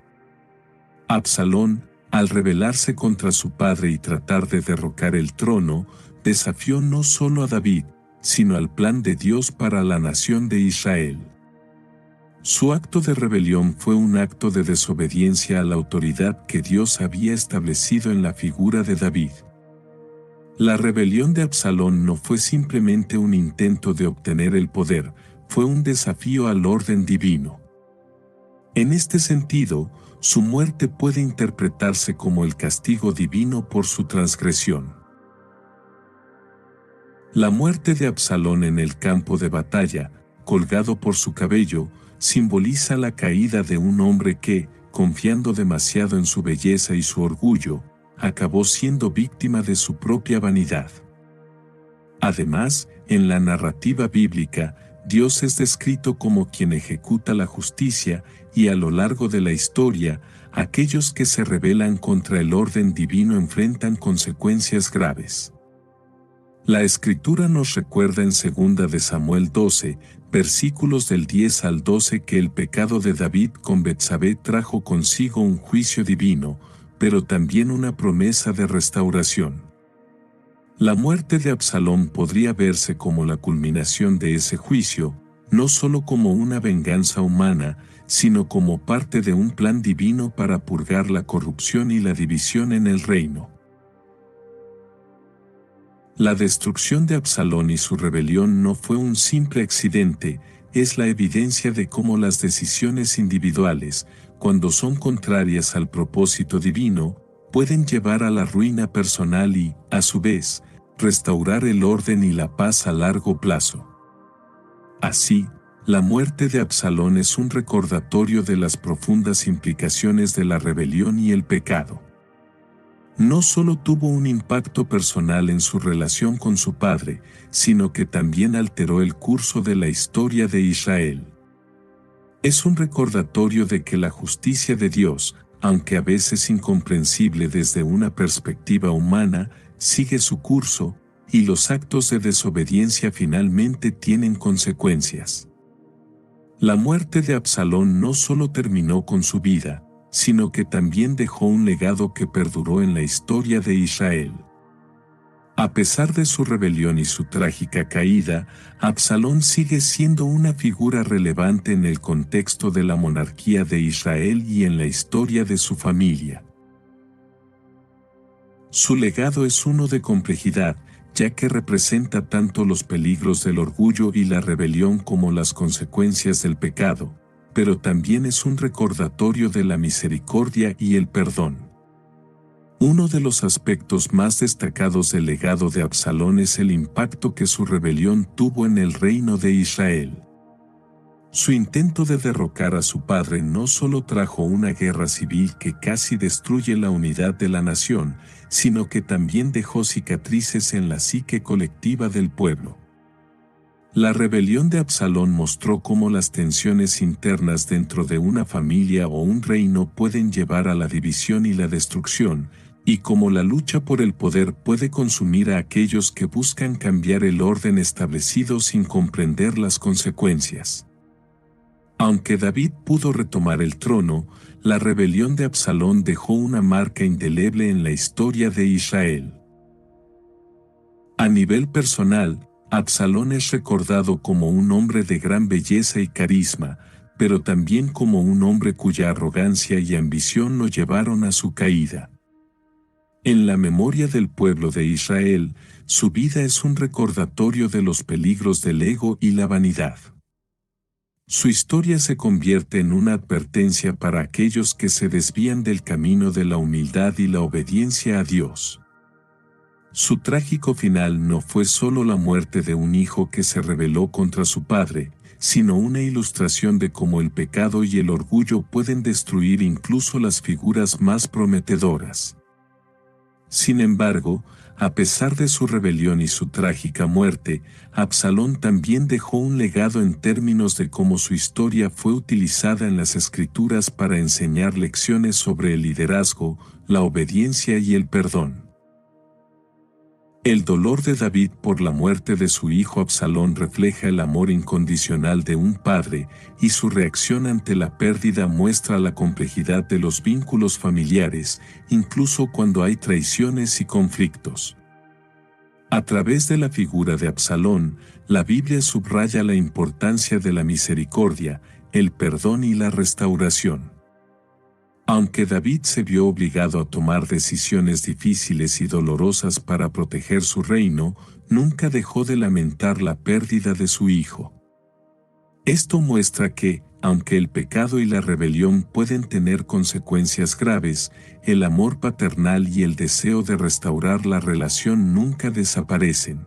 Absalón, al rebelarse contra su padre y tratar de derrocar el trono, desafió no solo a David, sino al plan de Dios para la nación de Israel. Su acto de rebelión fue un acto de desobediencia a la autoridad que Dios había establecido en la figura de David. La rebelión de Absalón no fue simplemente un intento de obtener el poder, fue un desafío al orden divino. En este sentido, su muerte puede interpretarse como el castigo divino por su transgresión. La muerte de Absalón en el campo de batalla, colgado por su cabello, simboliza la caída de un hombre que, confiando demasiado en su belleza y su orgullo, acabó siendo víctima de su propia vanidad. Además, en la narrativa bíblica, Dios es descrito como quien ejecuta la justicia, y a lo largo de la historia, aquellos que se rebelan contra el orden divino enfrentan consecuencias graves. La Escritura nos recuerda en 2 de Samuel 12, versículos del 10 al 12, que el pecado de David con Betsabé trajo consigo un juicio divino, pero también una promesa de restauración. La muerte de Absalón podría verse como la culminación de ese juicio, no solo como una venganza humana, sino como parte de un plan divino para purgar la corrupción y la división en el reino. La destrucción de Absalón y su rebelión no fue un simple accidente, es la evidencia de cómo las decisiones individuales, cuando son contrarias al propósito divino, pueden llevar a la ruina personal y, a su vez, restaurar el orden y la paz a largo plazo. Así, la muerte de Absalón es un recordatorio de las profundas implicaciones de la rebelión y el pecado. No solo tuvo un impacto personal en su relación con su padre, sino que también alteró el curso de la historia de Israel. Es un recordatorio de que la justicia de Dios, aunque a veces incomprensible desde una perspectiva humana, sigue su curso, y los actos de desobediencia finalmente tienen consecuencias. La muerte de Absalón no solo terminó con su vida, sino que también dejó un legado que perduró en la historia de Israel. A pesar de su rebelión y su trágica caída, Absalón sigue siendo una figura relevante en el contexto de la monarquía de Israel y en la historia de su familia. Su legado es uno de complejidad, ya que representa tanto los peligros del orgullo y la rebelión como las consecuencias del pecado, pero también es un recordatorio de la misericordia y el perdón. Uno de los aspectos más destacados del legado de Absalón es el impacto que su rebelión tuvo en el reino de Israel. Su intento de derrocar a su padre no solo trajo una guerra civil que casi destruye la unidad de la nación, sino que también dejó cicatrices en la psique colectiva del pueblo. La rebelión de Absalón mostró cómo las tensiones internas dentro de una familia o un reino pueden llevar a la división y la destrucción, y cómo la lucha por el poder puede consumir a aquellos que buscan cambiar el orden establecido sin comprender las consecuencias. Aunque David pudo retomar el trono, la rebelión de Absalón dejó una marca indeleble en la historia de Israel. A nivel personal, Absalón es recordado como un hombre de gran belleza y carisma, pero también como un hombre cuya arrogancia y ambición lo llevaron a su caída. En la memoria del pueblo de Israel, su vida es un recordatorio de los peligros del ego y la vanidad. Su historia se convierte en una advertencia para aquellos que se desvían del camino de la humildad y la obediencia a Dios. Su trágico final no fue solo la muerte de un hijo que se rebeló contra su padre, sino una ilustración de cómo el pecado y el orgullo pueden destruir incluso las figuras más prometedoras. Sin embargo, a pesar de su rebelión y su trágica muerte, Absalón también dejó un legado en términos de cómo su historia fue utilizada en las Escrituras para enseñar lecciones sobre el liderazgo, la obediencia y el perdón. El dolor de David por la muerte de su hijo Absalón refleja el amor incondicional de un padre, y su reacción ante la pérdida muestra la complejidad de los vínculos familiares, incluso cuando hay traiciones y conflictos. A través de la figura de Absalón, la Biblia subraya la importancia de la misericordia, el perdón y la restauración. Aunque David se vio obligado a tomar decisiones difíciles y dolorosas para proteger su reino, nunca dejó de lamentar la pérdida de su hijo. Esto muestra que, aunque el pecado y la rebelión pueden tener consecuencias graves, el amor paternal y el deseo de restaurar la relación nunca desaparecen.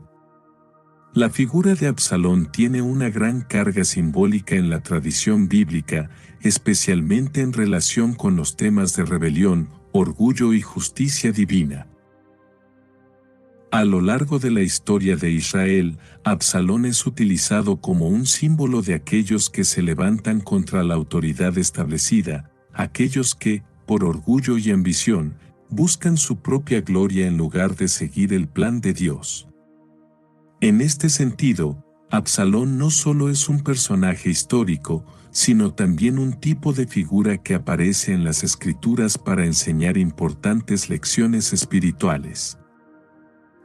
La figura de Absalón tiene una gran carga simbólica en la tradición bíblica, especialmente en relación con los temas de rebelión, orgullo y justicia divina. A lo largo de la historia de Israel, Absalón es utilizado como un símbolo de aquellos que se levantan contra la autoridad establecida, aquellos que, por orgullo y ambición, buscan su propia gloria en lugar de seguir el plan de Dios. En este sentido, Absalón no solo es un personaje histórico, sino también un tipo de figura que aparece en las Escrituras para enseñar importantes lecciones espirituales.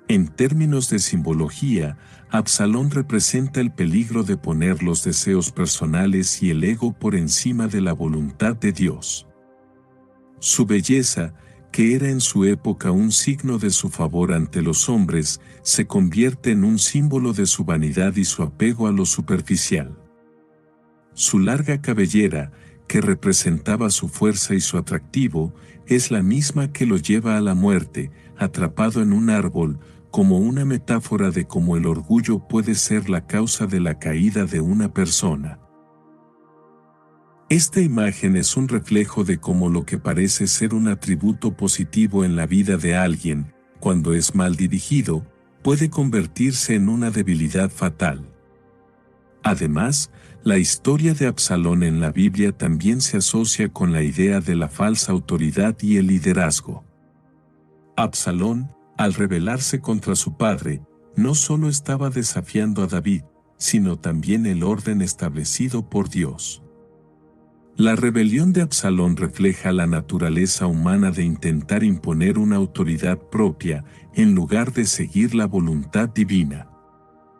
En términos de simbología, Absalón representa el peligro de poner los deseos personales y el ego por encima de la voluntad de Dios. Su belleza, que era en su época un signo de su favor ante los hombres, se convierte en un símbolo de su vanidad y su apego a lo superficial. Su larga cabellera, que representaba su fuerza y su atractivo, es la misma que lo lleva a la muerte, atrapado en un árbol, como una metáfora de cómo el orgullo puede ser la causa de la caída de una persona. Esta imagen es un reflejo de cómo lo que parece ser un atributo positivo en la vida de alguien, cuando es mal dirigido, puede convertirse en una debilidad fatal. Además, la historia de Absalón en la Biblia también se asocia con la idea de la falsa autoridad y el liderazgo. Absalón, al rebelarse contra su padre, no solo estaba desafiando a David, sino también el orden establecido por Dios. La rebelión de Absalón refleja la naturaleza humana de intentar imponer una autoridad propia en lugar de seguir la voluntad divina.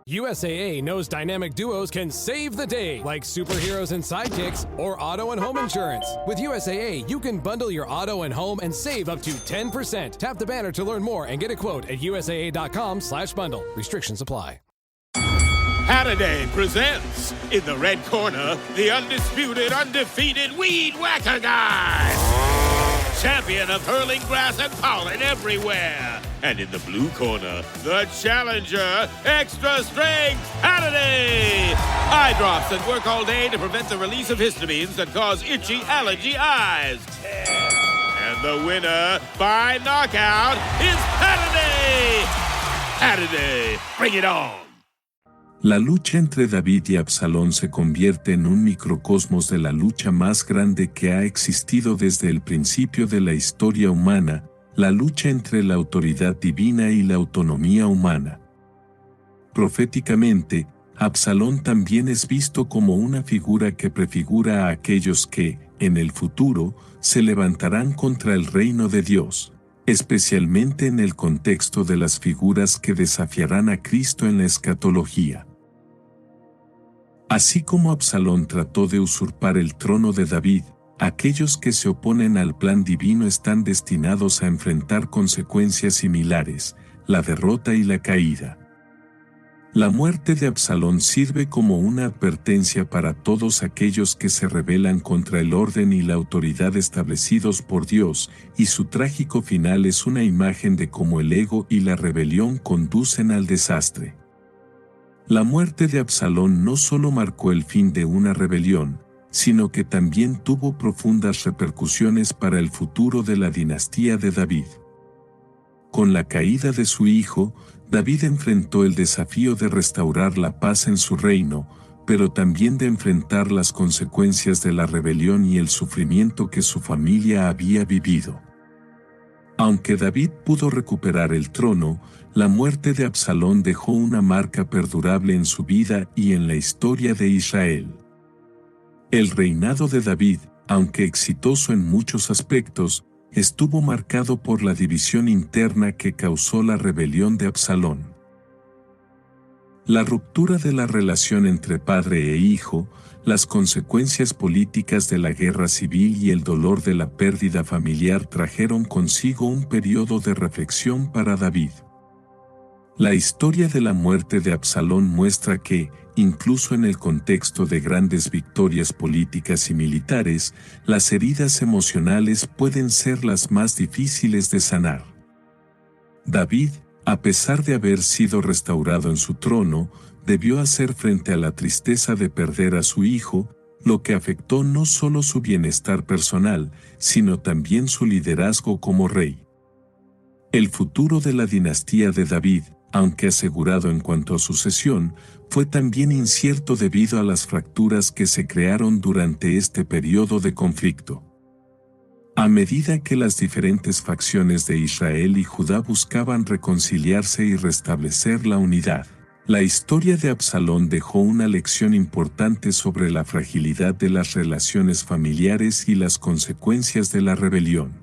USAA knows dynamic duos can save the day, like superheroes and sidekicks, or auto and home insurance. With USAA, you can bundle your auto and home and save up to 10%. Tap the banner to learn more and get a quote at USAA.com/bundle. Restrictions apply. Halliday presents, in the red corner, the undisputed, undefeated Weed Whacker Guy. Champion of hurling grass and pollen everywhere. And in the blue corner, the challenger, extra strength, Halliday. Eye drops that work all day to prevent the release of histamines that cause itchy allergy eyes. And the winner by knockout is Halliday. Halliday, bring it on. La lucha entre David y Absalón se convierte en un microcosmos de la lucha más grande que ha existido desde el principio de la historia humana, la lucha entre la autoridad divina y la autonomía humana. Proféticamente, Absalón también es visto como una figura que prefigura a aquellos que, en el futuro, se levantarán contra el reino de Dios, especialmente en el contexto de las figuras que desafiarán a Cristo en la escatología. Así como Absalón trató de usurpar el trono de David, aquellos que se oponen al plan divino están destinados a enfrentar consecuencias similares, la derrota y la caída. La muerte de Absalón sirve como una advertencia para todos aquellos que se rebelan contra el orden y la autoridad establecidos por Dios, y su trágico final es una imagen de cómo el ego y la rebelión conducen al desastre. La muerte de Absalón no solo marcó el fin de una rebelión, sino que también tuvo profundas repercusiones para el futuro de la dinastía de David. Con la caída de su hijo, David enfrentó el desafío de restaurar la paz en su reino, pero también de enfrentar las consecuencias de la rebelión y el sufrimiento que su familia había vivido. Aunque David pudo recuperar el trono, la muerte de Absalón dejó una marca perdurable en su vida y en la historia de Israel. El reinado de David, aunque exitoso en muchos aspectos, estuvo marcado por la división interna que causó la rebelión de Absalón. La ruptura de la relación entre padre e hijo, las consecuencias políticas de la guerra civil y el dolor de la pérdida familiar trajeron consigo un periodo de reflexión para David. La historia de la muerte de Absalón muestra que, incluso en el contexto de grandes victorias políticas y militares, las heridas emocionales pueden ser las más difíciles de sanar. David, a pesar de haber sido restaurado en su trono, debió hacer frente a la tristeza de perder a su hijo, lo que afectó no solo su bienestar personal, sino también su liderazgo como rey. El futuro de la dinastía de David, aunque asegurado en cuanto a sucesión, fue también incierto debido a las fracturas que se crearon durante este periodo de conflicto. A medida que las diferentes facciones de Israel y Judá buscaban reconciliarse y restablecer la unidad, la historia de Absalón dejó una lección importante sobre la fragilidad de las relaciones familiares y las consecuencias de la rebelión.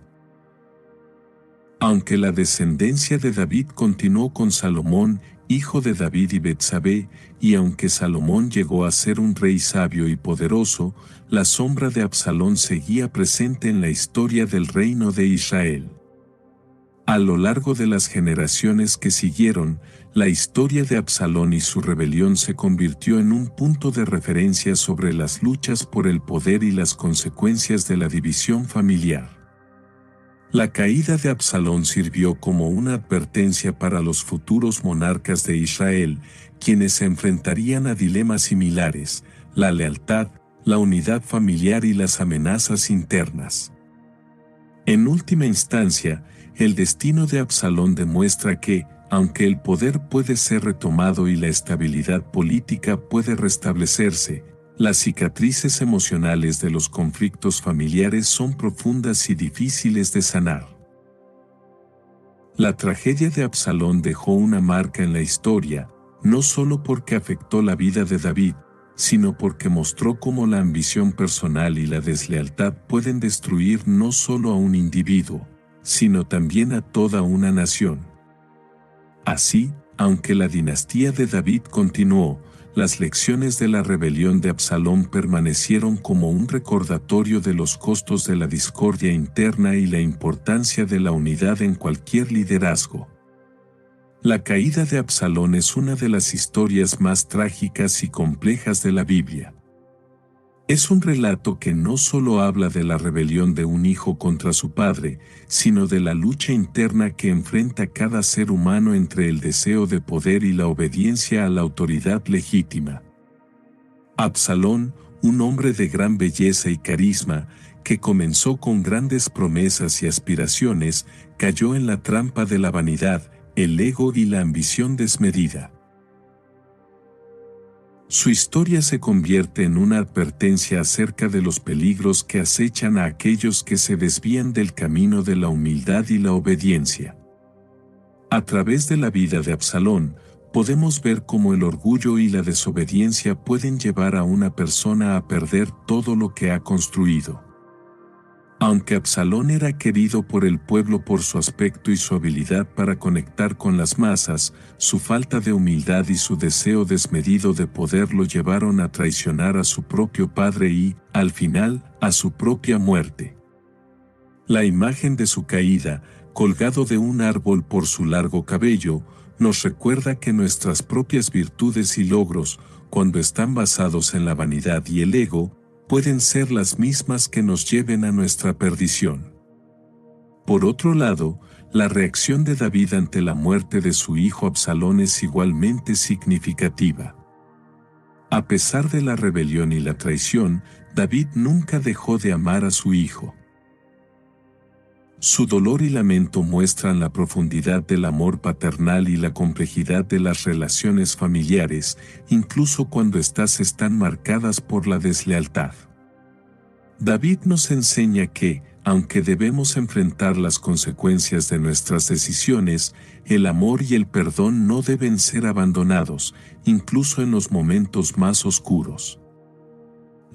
Aunque la descendencia de David continuó con Salomón, hijo de David y Betsabé, y aunque Salomón llegó a ser un rey sabio y poderoso, la sombra de Absalón seguía presente en la historia del reino de Israel. A lo largo de las generaciones que siguieron, la historia de Absalón y su rebelión se convirtió en un punto de referencia sobre las luchas por el poder y las consecuencias de la división familiar. La caída de Absalón sirvió como una advertencia para los futuros monarcas de Israel, quienes se enfrentarían a dilemas similares: la lealtad, la unidad familiar y las amenazas internas. En última instancia, el destino de Absalón demuestra que, aunque el poder puede ser retomado y la estabilidad política puede restablecerse, las cicatrices emocionales de los conflictos familiares son profundas y difíciles de sanar. La tragedia de Absalón dejó una marca en la historia, no solo porque afectó la vida de David, sino porque mostró cómo la ambición personal y la deslealtad pueden destruir no solo a un individuo, sino también a toda una nación. Así, aunque la dinastía de David continuó, las lecciones de la rebelión de Absalón permanecieron como un recordatorio de los costos de la discordia interna y la importancia de la unidad en cualquier liderazgo. La caída de Absalón es una de las historias más trágicas y complejas de la Biblia. Es un relato que no solo habla de la rebelión de un hijo contra su padre, sino de la lucha interna que enfrenta cada ser humano entre el deseo de poder y la obediencia a la autoridad legítima. Absalón, un hombre de gran belleza y carisma, que comenzó con grandes promesas y aspiraciones, cayó en la trampa de la vanidad, el ego y la ambición desmedida. Su historia se convierte en una advertencia acerca de los peligros que acechan a aquellos que se desvían del camino de la humildad y la obediencia. A través de la vida de Absalón, podemos ver cómo el orgullo y la desobediencia pueden llevar a una persona a perder todo lo que ha construido. Aunque Absalón era querido por el pueblo por su aspecto y su habilidad para conectar con las masas, su falta de humildad y su deseo desmedido de poder lo llevaron a traicionar a su propio padre y, al final, a su propia muerte. La imagen de su caída, colgado de un árbol por su largo cabello, nos recuerda que nuestras propias virtudes y logros, cuando están basados en la vanidad y el ego, pueden ser las mismas que nos lleven a nuestra perdición. Por otro lado, la reacción de David ante la muerte de su hijo Absalón es igualmente significativa. A pesar de la rebelión y la traición, David nunca dejó de amar a su hijo. Su dolor y lamento muestran la profundidad del amor paternal y la complejidad de las relaciones familiares, incluso cuando éstas están marcadas por la deslealtad. David nos enseña que, aunque debemos enfrentar las consecuencias de nuestras decisiones, el amor y el perdón no deben ser abandonados, incluso en los momentos más oscuros.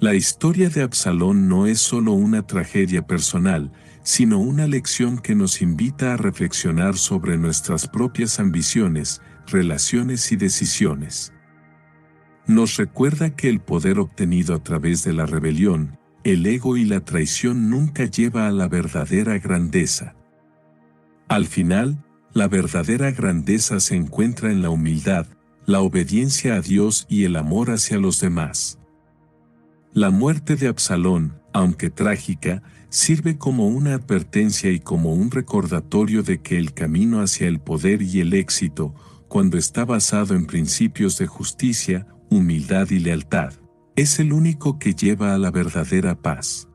La historia de Absalón no es solo una tragedia personal, sino una lección que nos invita a reflexionar sobre nuestras propias ambiciones, relaciones y decisiones. Nos recuerda que el poder obtenido a través de la rebelión, el ego y la traición nunca lleva a la verdadera grandeza. Al final, la verdadera grandeza se encuentra en la humildad, la obediencia a Dios y el amor hacia los demás. La muerte de Absalón, aunque trágica, sirve como una advertencia y como un recordatorio de que el camino hacia el poder y el éxito, cuando está basado en principios de justicia, humildad y lealtad, es el único que lleva a la verdadera paz.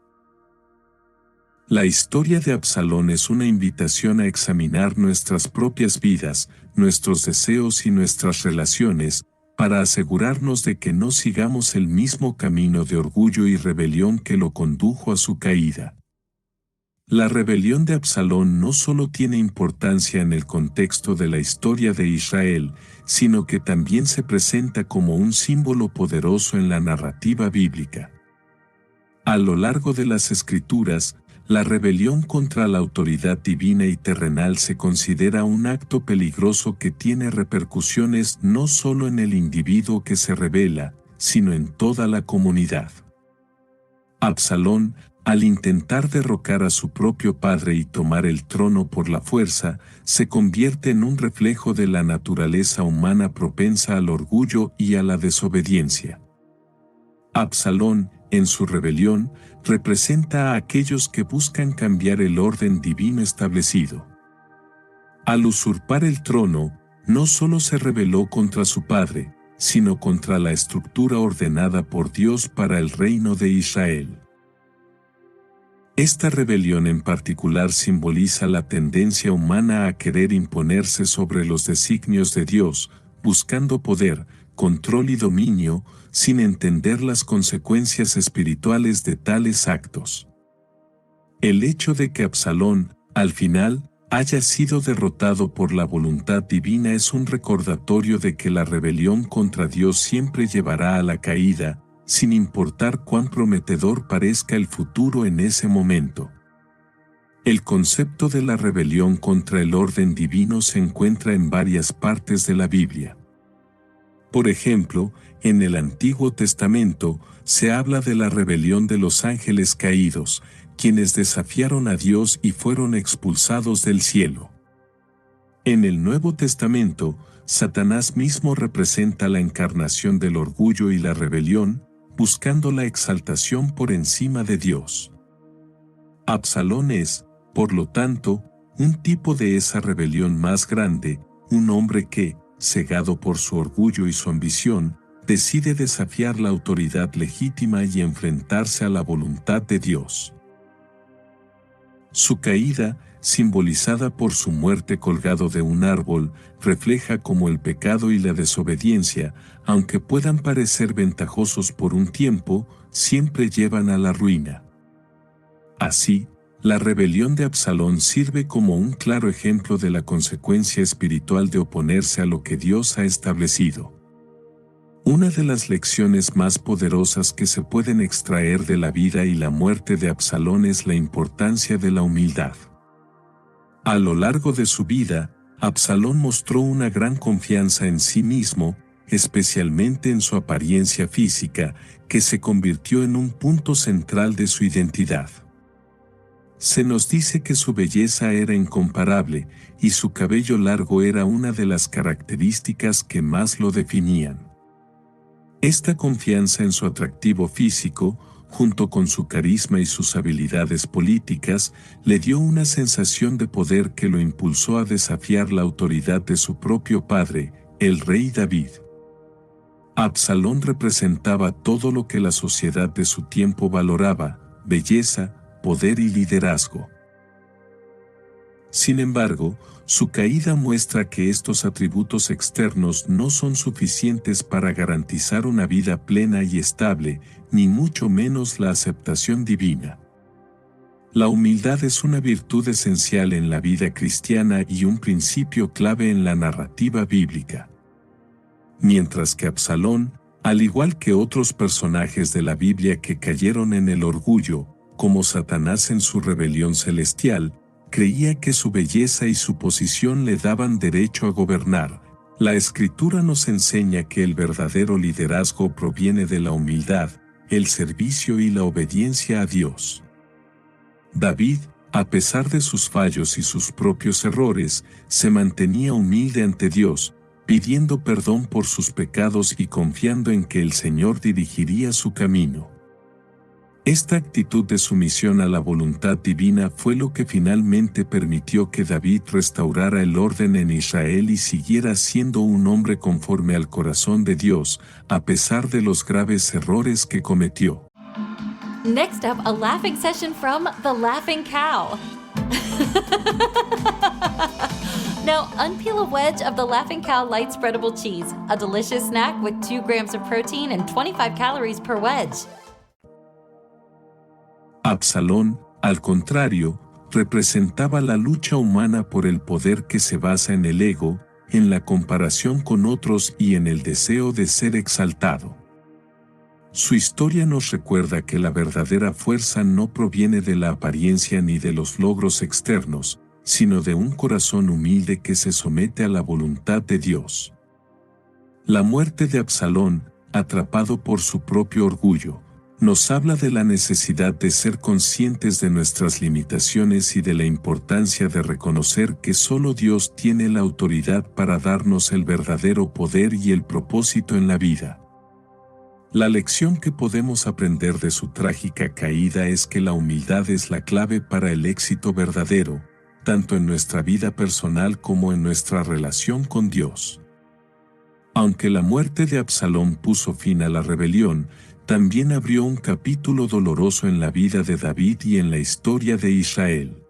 La historia de Absalón es una invitación a examinar nuestras propias vidas, nuestros deseos y nuestras relaciones, para asegurarnos de que no sigamos el mismo camino de orgullo y rebelión que lo condujo a su caída. La rebelión de Absalón no solo tiene importancia en el contexto de la historia de Israel, sino que también se presenta como un símbolo poderoso en la narrativa bíblica. A lo largo de las Escrituras, la rebelión contra la autoridad divina y terrenal se considera un acto peligroso que tiene repercusiones no solo en el individuo que se rebela, sino en toda la comunidad. Absalón, al intentar derrocar a su propio padre y tomar el trono por la fuerza, se convierte en un reflejo de la naturaleza humana propensa al orgullo y a la desobediencia. Absalón, en su rebelión, representa a aquellos que buscan cambiar el orden divino establecido. Al usurpar el trono, no solo se rebeló contra su padre, sino contra la estructura ordenada por Dios para el reino de Israel. Esta rebelión en particular simboliza la tendencia humana a querer imponerse sobre los designios de Dios, buscando poder, control y dominio, sin entender las consecuencias espirituales de tales actos. El hecho de que Absalón, al final, haya sido derrotado por la voluntad divina es un recordatorio de que la rebelión contra Dios siempre llevará a la caída, sin importar cuán prometedor parezca el futuro en ese momento. El concepto de la rebelión contra el orden divino se encuentra en varias partes de la Biblia. Por ejemplo, en el Antiguo Testamento se habla de la rebelión de los ángeles caídos, quienes desafiaron a Dios y fueron expulsados del cielo. En el Nuevo Testamento, Satanás mismo representa la encarnación del orgullo y la rebelión, buscando la exaltación por encima de Dios. Absalón es, por lo tanto, un tipo de esa rebelión más grande, un hombre que, cegado por su orgullo y su ambición, decide desafiar la autoridad legítima y enfrentarse a la voluntad de Dios. Su caída, simbolizada por su muerte colgado de un árbol, refleja cómo el pecado y la desobediencia, aunque puedan parecer ventajosos por un tiempo, siempre llevan a la ruina. Así, la rebelión de Absalón sirve como un claro ejemplo de la consecuencia espiritual de oponerse a lo que Dios ha establecido. Una de las lecciones más poderosas que se pueden extraer de la vida y la muerte de Absalón es la importancia de la humildad. A lo largo de su vida, Absalón mostró una gran confianza en sí mismo, especialmente en su apariencia física, que se convirtió en un punto central de su identidad. Se nos dice que su belleza era incomparable y su cabello largo era una de las características que más lo definían. Esta confianza en su atractivo físico, junto con su carisma y sus habilidades políticas, le dio una sensación de poder que lo impulsó a desafiar la autoridad de su propio padre, el rey David. Absalón representaba todo lo que la sociedad de su tiempo valoraba: belleza, poder y liderazgo. Sin embargo, su caída muestra que estos atributos externos no son suficientes para garantizar una vida plena y estable, ni mucho menos la aceptación divina. La humildad es una virtud esencial en la vida cristiana y un principio clave en la narrativa bíblica. Mientras que Absalón, al igual que otros personajes de la Biblia que cayeron en el orgullo, como Satanás en su rebelión celestial, creía que su belleza y su posición le daban derecho a gobernar, la Escritura nos enseña que el verdadero liderazgo proviene de la humildad, el servicio y la obediencia a Dios. David, a pesar de sus fallos y sus propios errores, se mantenía humilde ante Dios, pidiendo perdón por sus pecados y confiando en que el Señor dirigiría su camino. Esta actitud de sumisión a la voluntad divina fue lo que finalmente permitió que David restaurara el orden en Israel y siguiera siendo un hombre conforme al corazón de Dios, a pesar de los graves errores que cometió. Next up, a laughing session from The Laughing Cow. Now, unpeel a wedge of The Laughing Cow Light Spreadable Cheese, a delicious snack with 2 grams of protein and 25 calories per wedge. Absalón, al contrario, representaba la lucha humana por el poder que se basa en el ego, en la comparación con otros y en el deseo de ser exaltado. Su historia nos recuerda que la verdadera fuerza no proviene de la apariencia ni de los logros externos, sino de un corazón humilde que se somete a la voluntad de Dios. La muerte de Absalón, atrapado por su propio orgullo, nos habla de la necesidad de ser conscientes de nuestras limitaciones y de la importancia de reconocer que solo Dios tiene la autoridad para darnos el verdadero poder y el propósito en la vida. La lección que podemos aprender de su trágica caída es que la humildad es la clave para el éxito verdadero, tanto en nuestra vida personal como en nuestra relación con Dios. Aunque la muerte de Absalón puso fin a la rebelión, también abrió un capítulo doloroso en la vida de David y en la historia de Israel.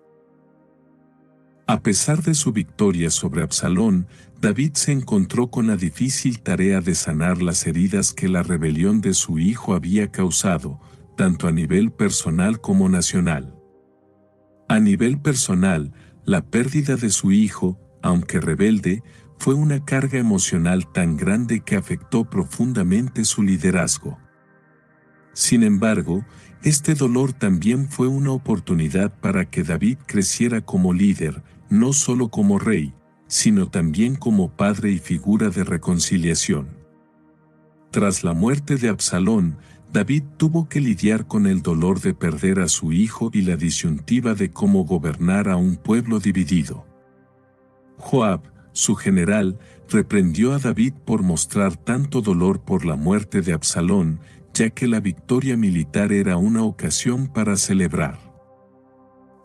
A pesar de su victoria sobre Absalón, David se encontró con la difícil tarea de sanar las heridas que la rebelión de su hijo había causado, tanto a nivel personal como nacional. A nivel personal, la pérdida de su hijo, aunque rebelde, fue una carga emocional tan grande que afectó profundamente su liderazgo. Sin embargo, este dolor también fue una oportunidad para que David creciera como líder, no solo como rey, sino también como padre y figura de reconciliación. Tras la muerte de Absalón, David tuvo que lidiar con el dolor de perder a su hijo y la disyuntiva de cómo gobernar a un pueblo dividido. Joab, su general, reprendió a David por mostrar tanto dolor por la muerte de Absalón, ya que la victoria militar era una ocasión para celebrar.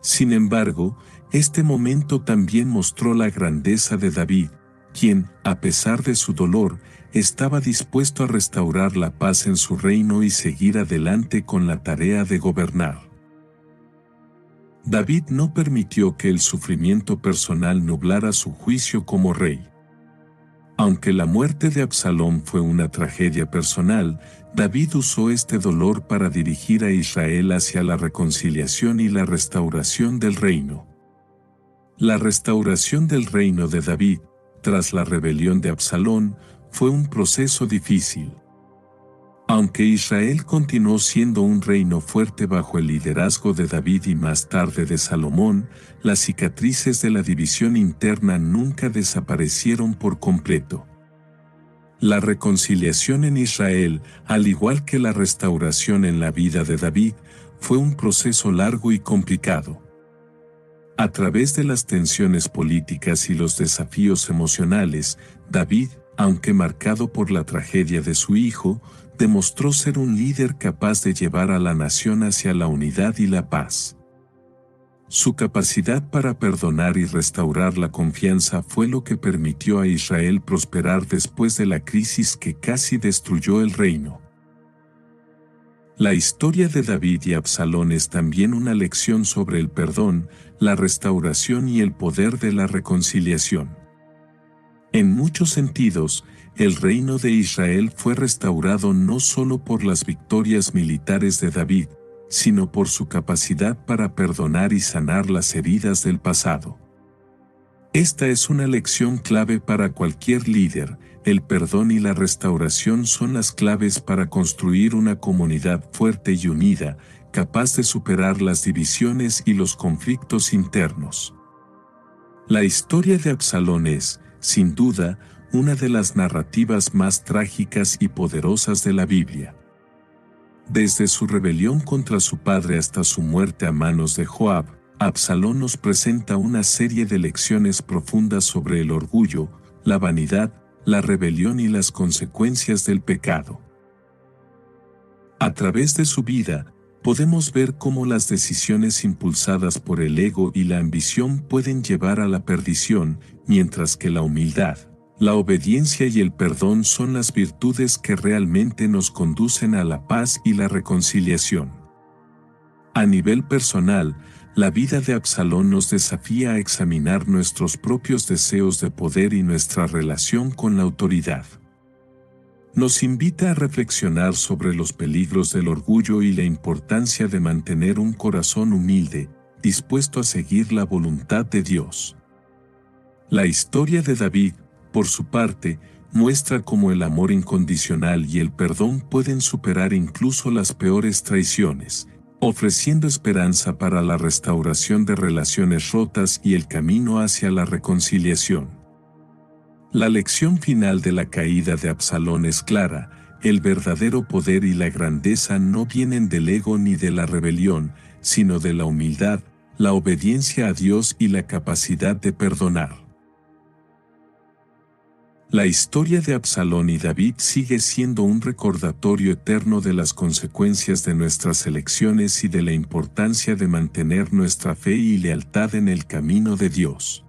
Sin embargo, este momento también mostró la grandeza de David, quien, a pesar de su dolor, estaba dispuesto a restaurar la paz en su reino y seguir adelante con la tarea de gobernar. David no permitió que el sufrimiento personal nublara su juicio como rey. Aunque la muerte de Absalón fue una tragedia personal, David usó este dolor para dirigir a Israel hacia la reconciliación y la restauración del reino. La restauración del reino de David, tras la rebelión de Absalón, fue un proceso difícil. Aunque Israel continuó siendo un reino fuerte bajo el liderazgo de David y más tarde de Salomón, las cicatrices de la división interna nunca desaparecieron por completo. La reconciliación en Israel, al igual que la restauración en la vida de David, fue un proceso largo y complicado. A través de las tensiones políticas y los desafíos emocionales, David, aunque marcado por la tragedia de su hijo, demostró ser un líder capaz de llevar a la nación hacia la unidad y la paz. Su capacidad para perdonar y restaurar la confianza fue lo que permitió a Israel prosperar después de la crisis que casi destruyó el reino. La historia de David y Absalón es también una lección sobre el perdón, la restauración y el poder de la reconciliación. En muchos sentidos, el reino de Israel fue restaurado no solo por las victorias militares de David, sino por su capacidad para perdonar y sanar las heridas del pasado. Esta es una lección clave para cualquier líder. El perdón y la restauración son las claves para construir una comunidad fuerte y unida, capaz de superar las divisiones y los conflictos internos. La historia de Absalón es, sin duda, una de las narrativas más trágicas y poderosas de la Biblia. Desde su rebelión contra su padre hasta su muerte a manos de Joab, Absalón nos presenta una serie de lecciones profundas sobre el orgullo, la vanidad, la rebelión y las consecuencias del pecado. A través de su vida, podemos ver cómo las decisiones impulsadas por el ego y la ambición pueden llevar a la perdición, mientras que la humildad, la obediencia y el perdón son las virtudes que realmente nos conducen a la paz y la reconciliación. A nivel personal, la vida de Absalón nos desafía a examinar nuestros propios deseos de poder y nuestra relación con la autoridad. Nos invita a reflexionar sobre los peligros del orgullo y la importancia de mantener un corazón humilde, dispuesto a seguir la voluntad de Dios. La historia de David, por su parte, muestra cómo el amor incondicional y el perdón pueden superar incluso las peores traiciones, ofreciendo esperanza para la restauración de relaciones rotas y el camino hacia la reconciliación. La lección final de la caída de Absalón es clara: el verdadero poder y la grandeza no vienen del ego ni de la rebelión, sino de la humildad, la obediencia a Dios y la capacidad de perdonar. La historia de Absalón y David sigue siendo un recordatorio eterno de las consecuencias de nuestras elecciones y de la importancia de mantener nuestra fe y lealtad en el camino de Dios.